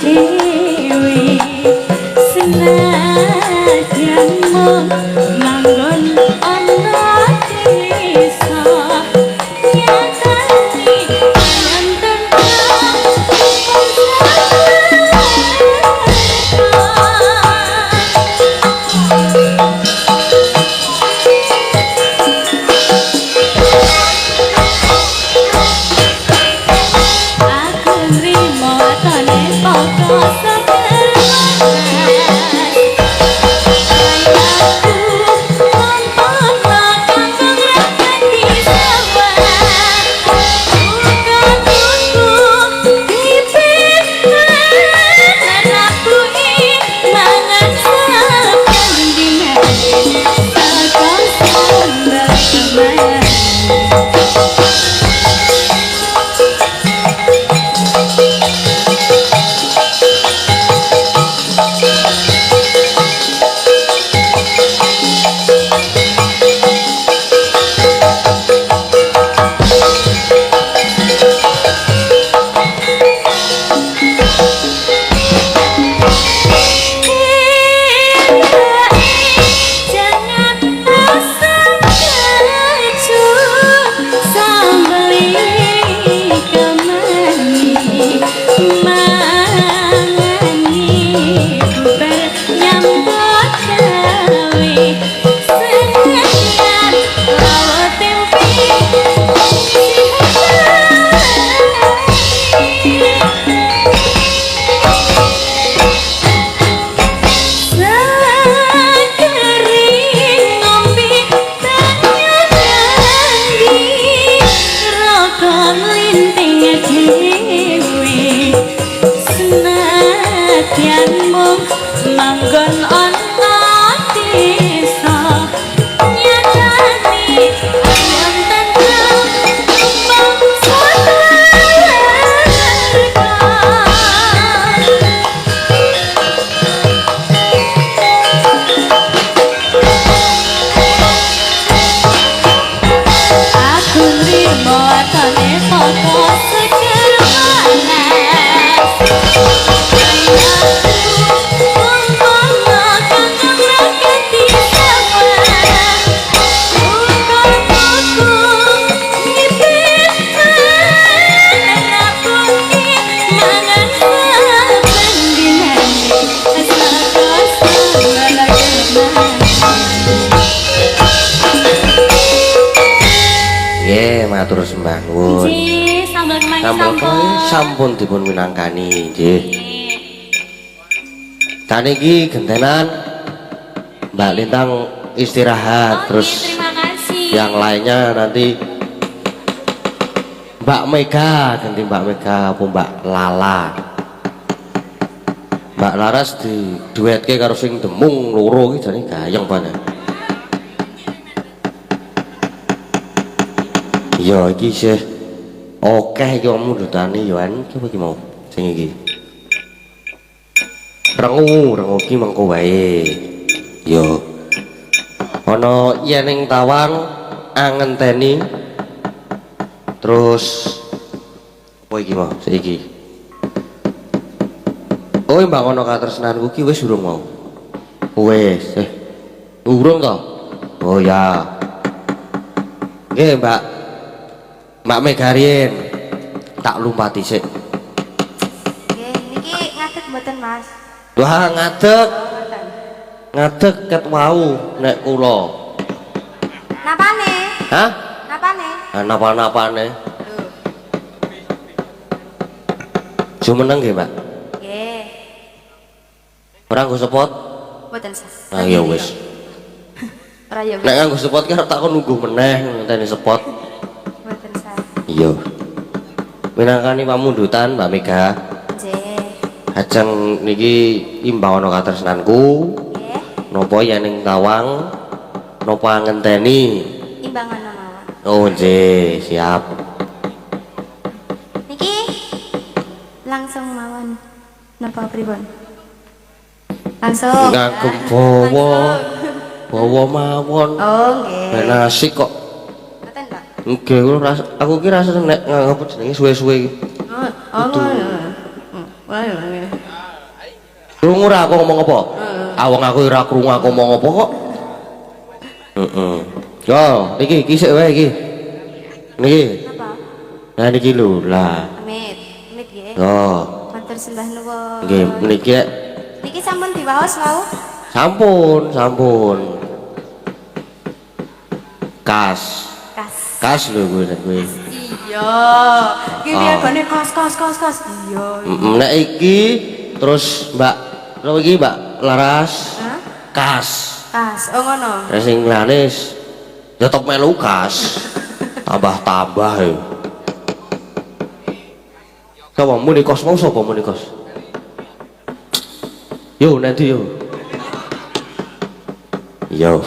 Speaker 1: dewi senajan mung manggon ana desa nyatani wonten aku nrimo atane padha manggon ana desa nyatani wonten bangsa aku nrimo atane padha seger manas
Speaker 2: Nggih, matur sembah nuwun.
Speaker 1: Nggih, sambel kemangi
Speaker 2: Sambel
Speaker 1: sampun.
Speaker 2: sampun dipun minangkani nggih. Dan iki gentenan Mbak Lintang istirahat,
Speaker 1: Oh,
Speaker 2: terus
Speaker 1: iya, terima kasih.
Speaker 2: yang lainnya nanti Mbak Mega, ganti Mbak Mega apa Mbak Lala. Mbak Laras di duetke karo sing demung loro iki jane gayeng banget. Ya iki sih akeh iki ommu dutane Yohan iki apa iki mau sing iki. Rengu iki mengko wae. Yo. Ana yening tawang angenteni. Terus apa iki mau saiki? Oh, mbak ana katresnanku ki wis urung mau. Wis. Urung to? Oh ya. Nggih, Mbak. Mbak Megarien. Tak lumpati sik.
Speaker 3: Nggih, niki ngadeg mboten, Mas?
Speaker 2: Wah, ngadeg. Ngadeg ket wau nek kula.
Speaker 3: Napane?
Speaker 2: Hah?
Speaker 3: Napane?
Speaker 2: Napa-napane? Jumeneng nggih, Mbak.
Speaker 3: Nggih.
Speaker 2: Ora nggo sepot?
Speaker 3: Mboten sah.
Speaker 2: Nah, ya wis.
Speaker 3: Ora ya.
Speaker 2: Nek nganggo sepot ki arep tak kon nunggu meneh ngenteni sepot.
Speaker 3: Mboten sah.
Speaker 2: Iya. Minangkani pamundutan Mbak Mega.
Speaker 3: Nggih.
Speaker 2: Ajeng niki imbang ana katresnanku.
Speaker 3: Nggih.
Speaker 2: Napa yening tawang napa ngenteni.
Speaker 3: Imbangan mawon.
Speaker 2: Oh, nggih, siap.
Speaker 3: Niki langsung mawon. Napa pripun? Langsung.
Speaker 2: Ngagem bawa mawon.
Speaker 3: Oh, nggih.
Speaker 2: Ben asik kok.
Speaker 3: Mboten, Pak.
Speaker 2: Nggih, aku ki rasa nek nganggep jenenge suwe-suwe iki.
Speaker 3: Oh, ngono. Wah,
Speaker 2: Krungu ora aku ngomong apa? Awang aku ora krungu aku ngomong apa kok. Heeh. Yo, iki sik wae iki. Niki.
Speaker 3: Apa?
Speaker 2: Nah niki lho lah.
Speaker 3: Amit. Amit nggih.
Speaker 2: Yo.
Speaker 3: Matur sembah nuwun.
Speaker 2: Nggih, niki
Speaker 3: Niki sampun diwaos wau.
Speaker 2: sampun. Kas lho kowe.
Speaker 3: Iya. Iki biagane kos. Iya.
Speaker 2: Nek iki terus Mbak lho iki Mbak Laras.
Speaker 3: Hah?
Speaker 2: Kas.
Speaker 3: Kas. Oh ngono.
Speaker 2: Nek sing lanis ya tok melu kas. Tambah ya. Sapa muni kos mau sapa muni kos? Yo nanti yo. Yo.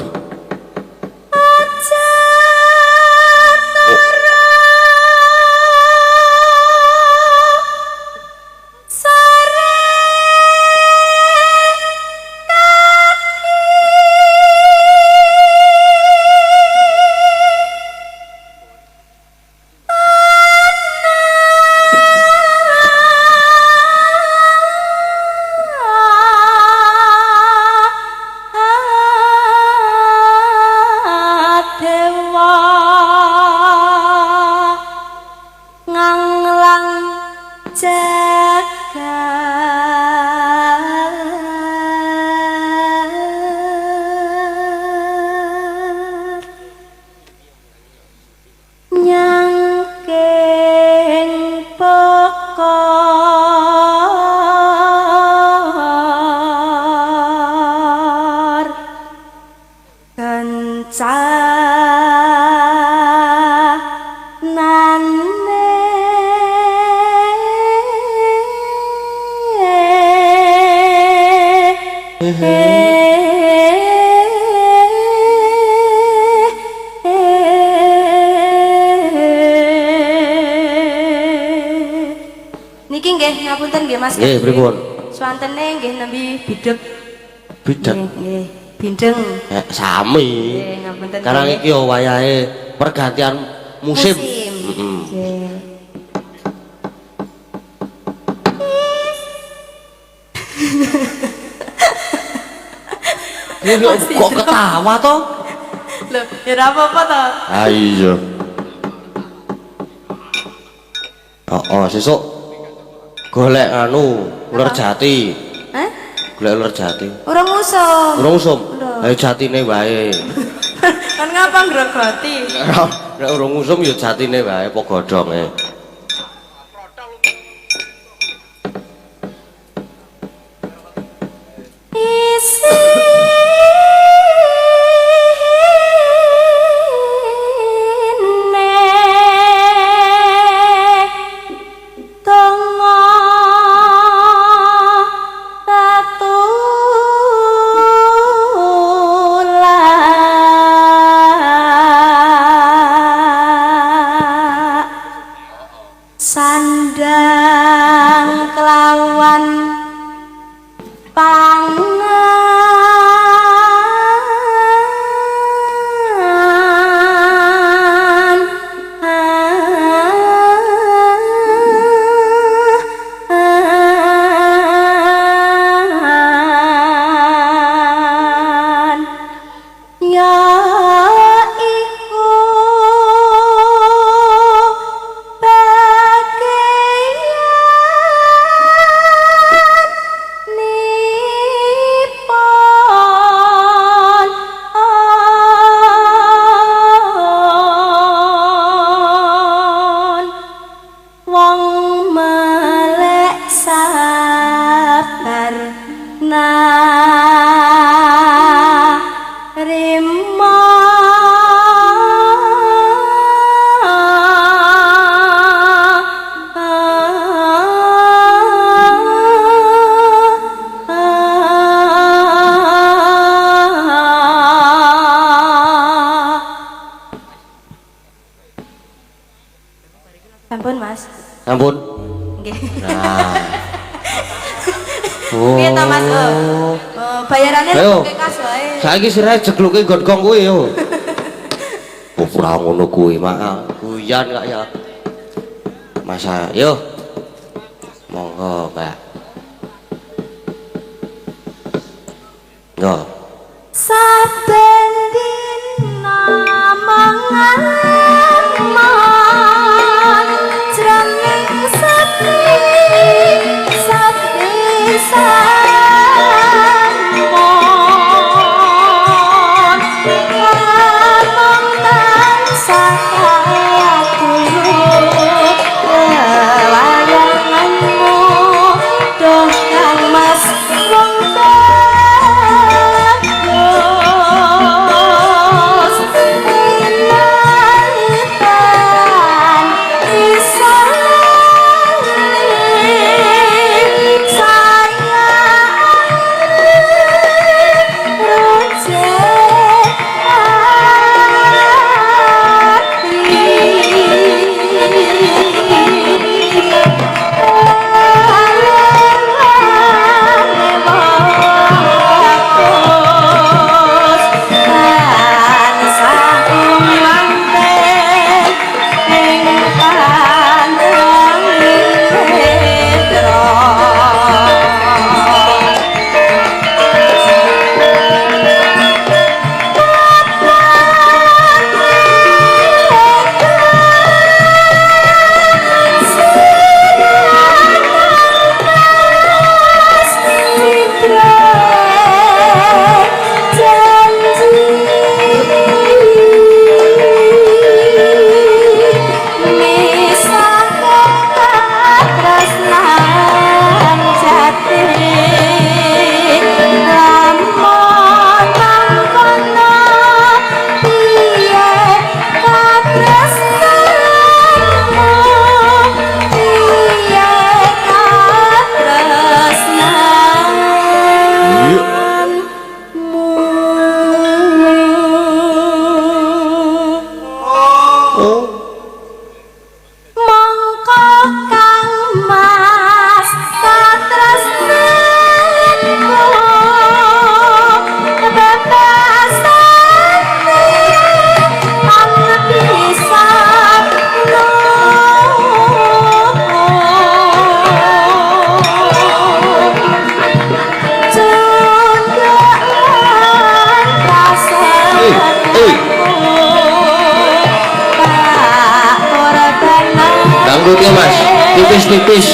Speaker 3: Niki nggih ngapunten nggih Mas.
Speaker 2: Nggih, pripun?
Speaker 3: Swantene nggih nembe bidhek.
Speaker 2: Bidhek.
Speaker 3: Nggih, bindeng.
Speaker 2: Sami.
Speaker 3: Nggih, ngapunten.
Speaker 2: Karang iki yo wayahe pergantian musim.
Speaker 3: Nggih.
Speaker 2: Kok ketawa toh?
Speaker 3: Lho, ya ora apa-apa to.
Speaker 2: Ah iya. Sesuk golek anu ular jati.
Speaker 3: Hah?
Speaker 2: Golek ular jati.
Speaker 3: Urung usum.
Speaker 2: Urung usum.
Speaker 3: Lho.
Speaker 2: Ayo jatine wae.
Speaker 3: Kan ngapa ngrogoti?
Speaker 2: Nek urung usum ya jatine wae apa godhonge.
Speaker 3: Sandang kelawan pangan ya iku Sampun Mas.
Speaker 2: Sampun.
Speaker 3: Nggih.
Speaker 2: Nah.
Speaker 3: Piye ta Mas? Bayarane
Speaker 2: Ayo.
Speaker 3: pakai kas wae.
Speaker 2: Saiki sirahe jegluke godhong kuwi yo. Ora ngono kuwi, Mak. Guyan kak ya. Masa, yo. Monggo, Mbak. dina.
Speaker 3: Saben dina mangan jroning sepi sampun kamong tansah katulung layanganmu doh kang mas wong bagus inatan isali
Speaker 2: Danggutnya mas, tipis-tipis.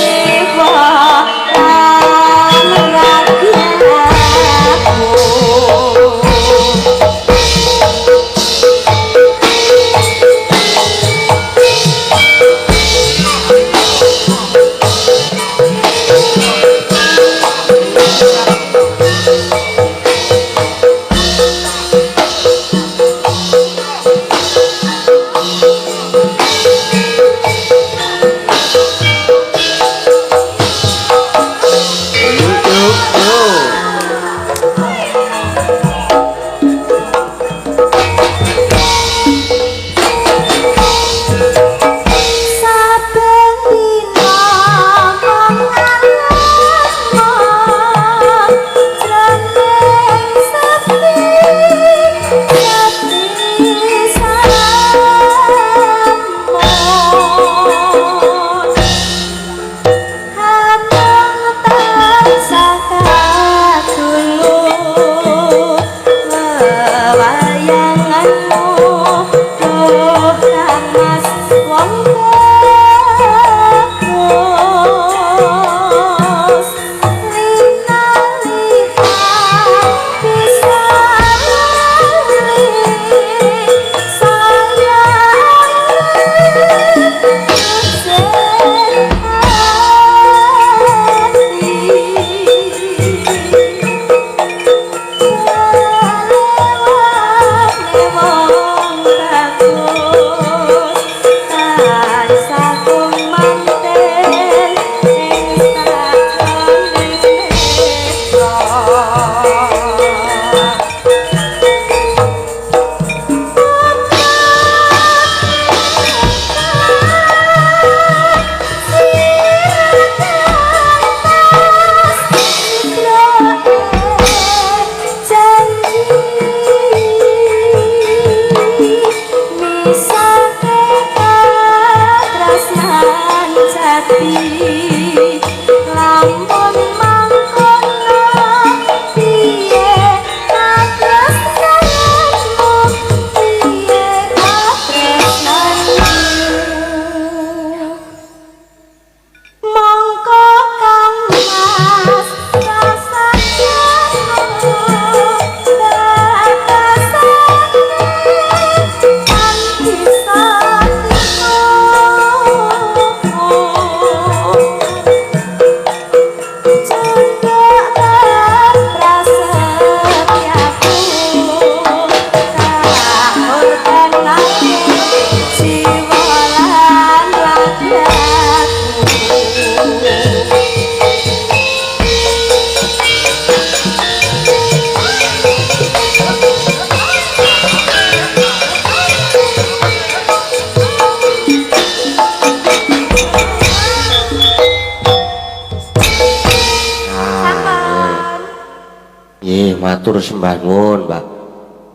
Speaker 2: matur sembah nuwun Mbak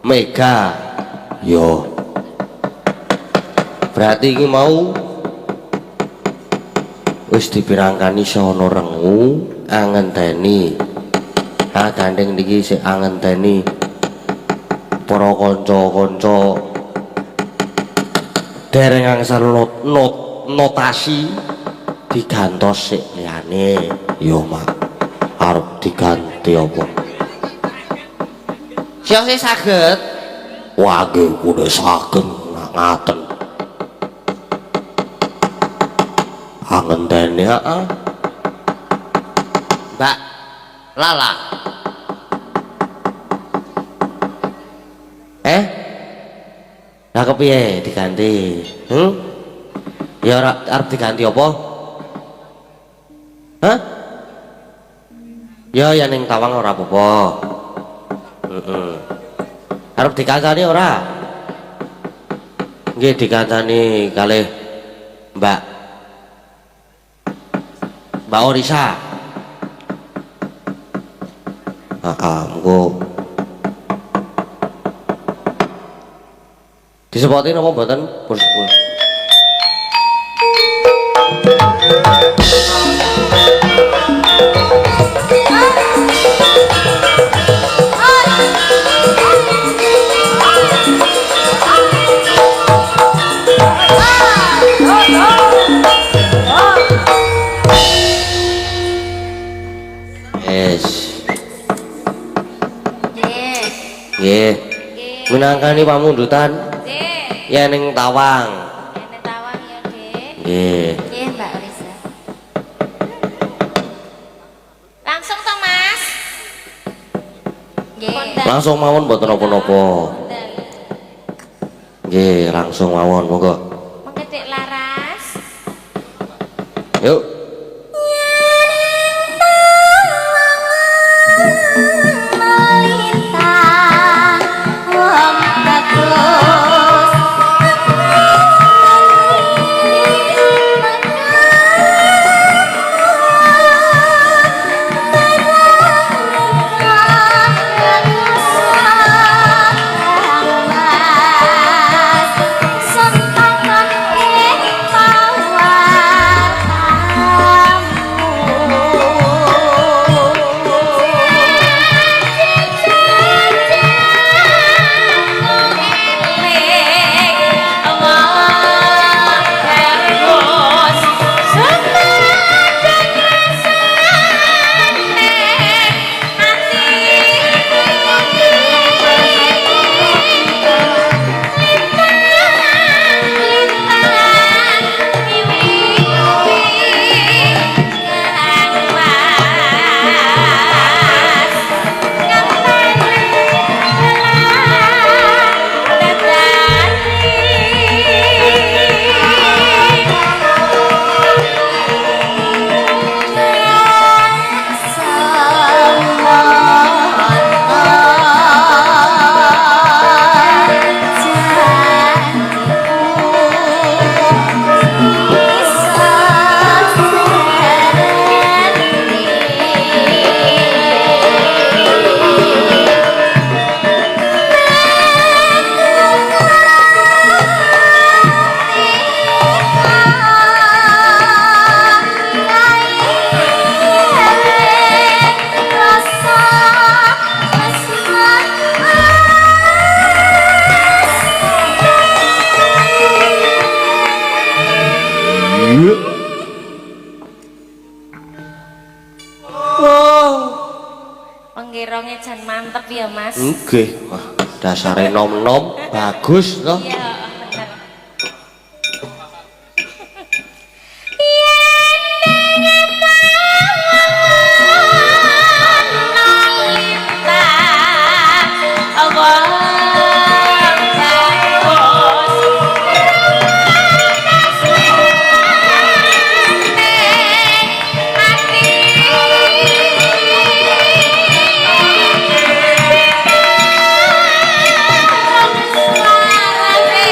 Speaker 2: Mega yo berarti iki mau wis dipirangkani sono rengu angenteni gandeng niki sik angenteni para kanca-kanca dereng angsal notasi digantos sik liyane yo Mak arep diganti apa siapa sih saged wah nggih kudu saged nak ngaten angenteni heeh Mbak Lala lah kepiye diganti ya arep diganti apa hah ya yang ning Tawang ora apa-apa arep dikancani ora nggih dikancani kalih Mbak Orisa monggo disepotin apa mboten pun nggih minangkani pamundutan ya ning Tawang
Speaker 1: ya, Dek.
Speaker 2: nggih
Speaker 1: Nggih, Mbak Risa. Langsung to, Mas. Nggih.
Speaker 2: langsung mawon mboten napa-napa nggih langsung mawon monggo
Speaker 1: Monggo Dek Laras.
Speaker 2: yuk
Speaker 1: Penggirongnya jan mantep ya, Mas.
Speaker 2: nggih wah dasare nom-nom bagus toh
Speaker 1: Iya, bener. Hati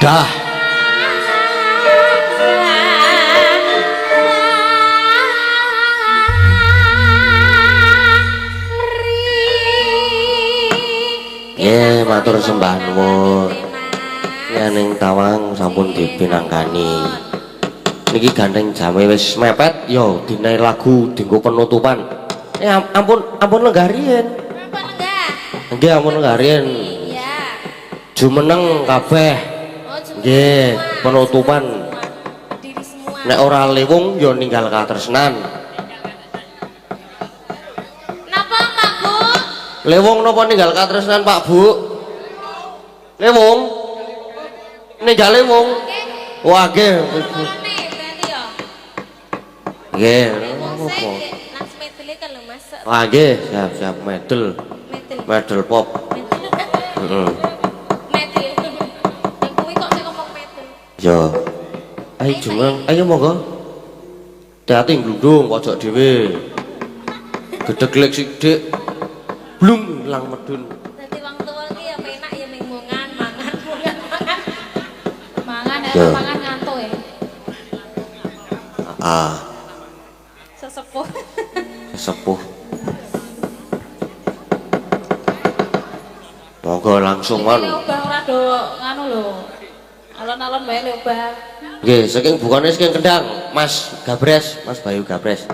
Speaker 2: Dah. Nggih, matur sembah nuwun. Ning Tawang sampun dipinangkani. Niki gandeng jame wis mepet yo dinae lagu dienggo penutupan. Ampun lenggah riyen.
Speaker 1: Apa enggak?
Speaker 2: Nggih ampun lenggah riyen.
Speaker 1: Iya.
Speaker 2: Jumeneng kabeh.
Speaker 1: Oh, cuma
Speaker 2: Nggih,
Speaker 1: semua.
Speaker 2: penutupan.
Speaker 1: Diri semua.
Speaker 2: Nek ora lewung yo ninggal katresnan.
Speaker 1: Napa, Pak Bu?
Speaker 2: Lewung napa ninggal katresnan Pak Bu? Lewung? Ninggal lewung. Wah, nggih.
Speaker 1: Ngomongane berarti ya.
Speaker 2: Nggih,
Speaker 1: Wong
Speaker 2: apa?
Speaker 1: sing nang medele kan lho Mas.
Speaker 2: Wah, nggih, siap medel.
Speaker 1: Medel.
Speaker 2: Medel pop.
Speaker 1: Medel.
Speaker 2: Heeh.
Speaker 1: Medel. Yang kuwi kok sing ngomong medel.
Speaker 2: Yo. Ayo jumeneng, ayo monggo. Hati-hati glundung pojok dhewe. Gedheglek sithik. Blung ilang medun.
Speaker 1: Dadi wong tuwa iki ya penak ya ning mungan, mangan. Mangan
Speaker 2: Ya.
Speaker 1: mangan ngantuk ya.
Speaker 2: Ah,
Speaker 1: Sesepuh.
Speaker 2: sepuh. Monggo langsung
Speaker 1: Iki
Speaker 2: man.
Speaker 1: obah ora do nganu lho. Alon-alon wae lho obah.
Speaker 2: Nggih, saking bukane saking Kendang, Mas Gabres, Mas Bayu Gabres.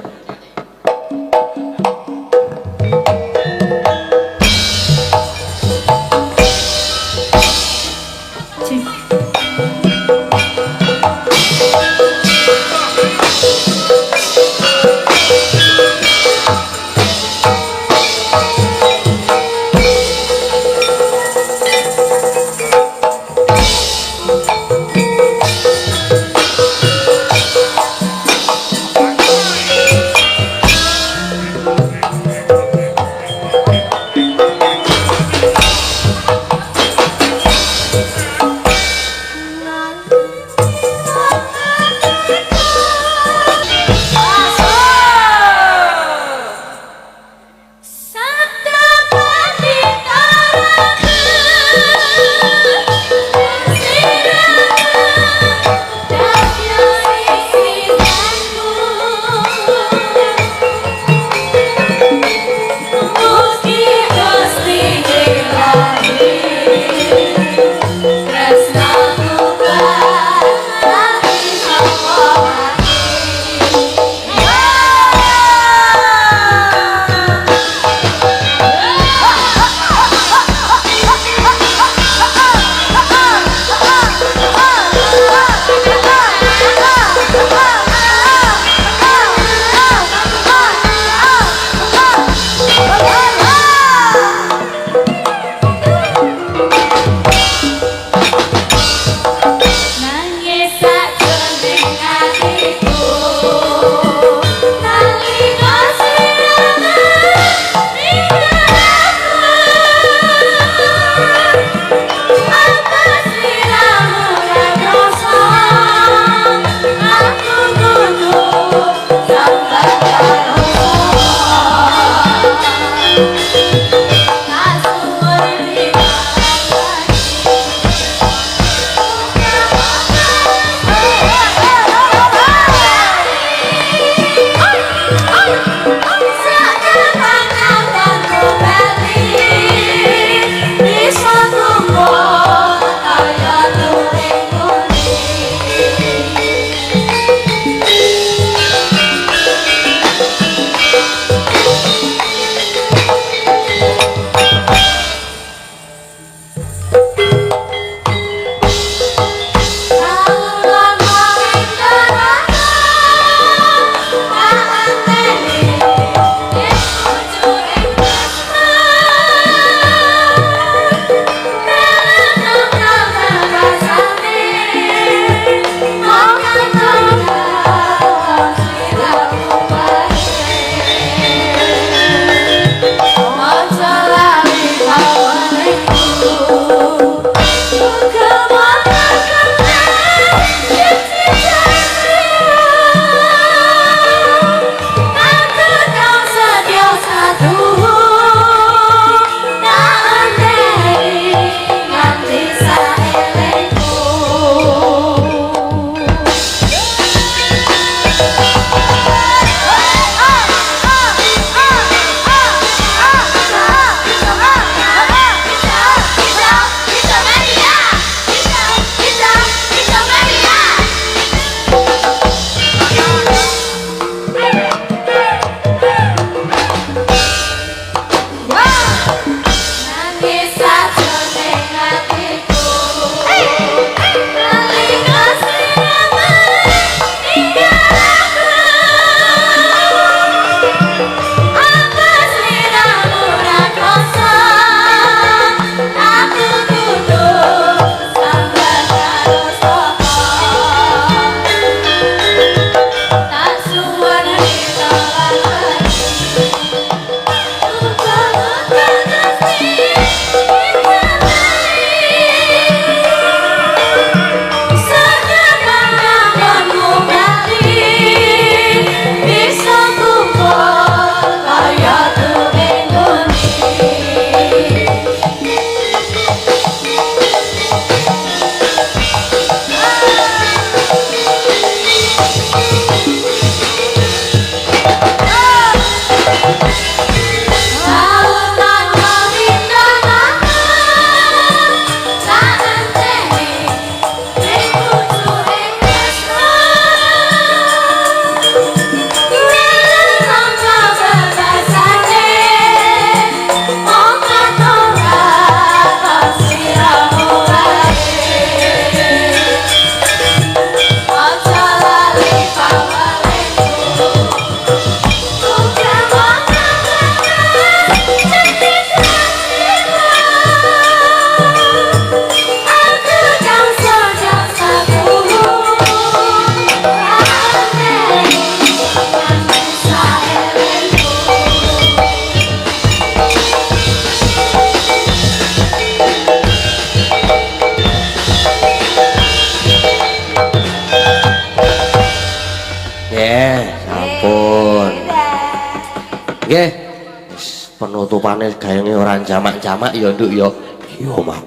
Speaker 2: penutupane gayenge ora jamak-jamak ya nduk ya. Iya, Mak.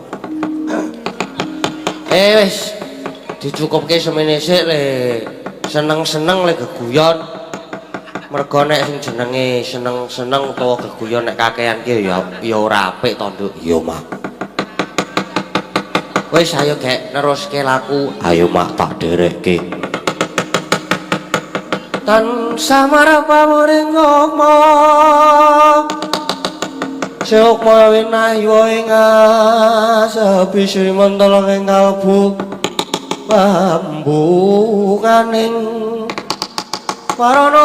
Speaker 2: Wis dicukupke semene sik le. Seneng-seneng le geguyon. Mergo nek sing jenenge seneng-seneng utawa geguyon nek kakean ki ya ora apik to, Nduk. Iya, Mak. Wis ayo gek neruske laku. Ayo, Mak, tak derekke. Tansah marang pamuring ngomong Seok mawin ayu ing asabi Sri mentolong ing kalbu Pambukaning Warono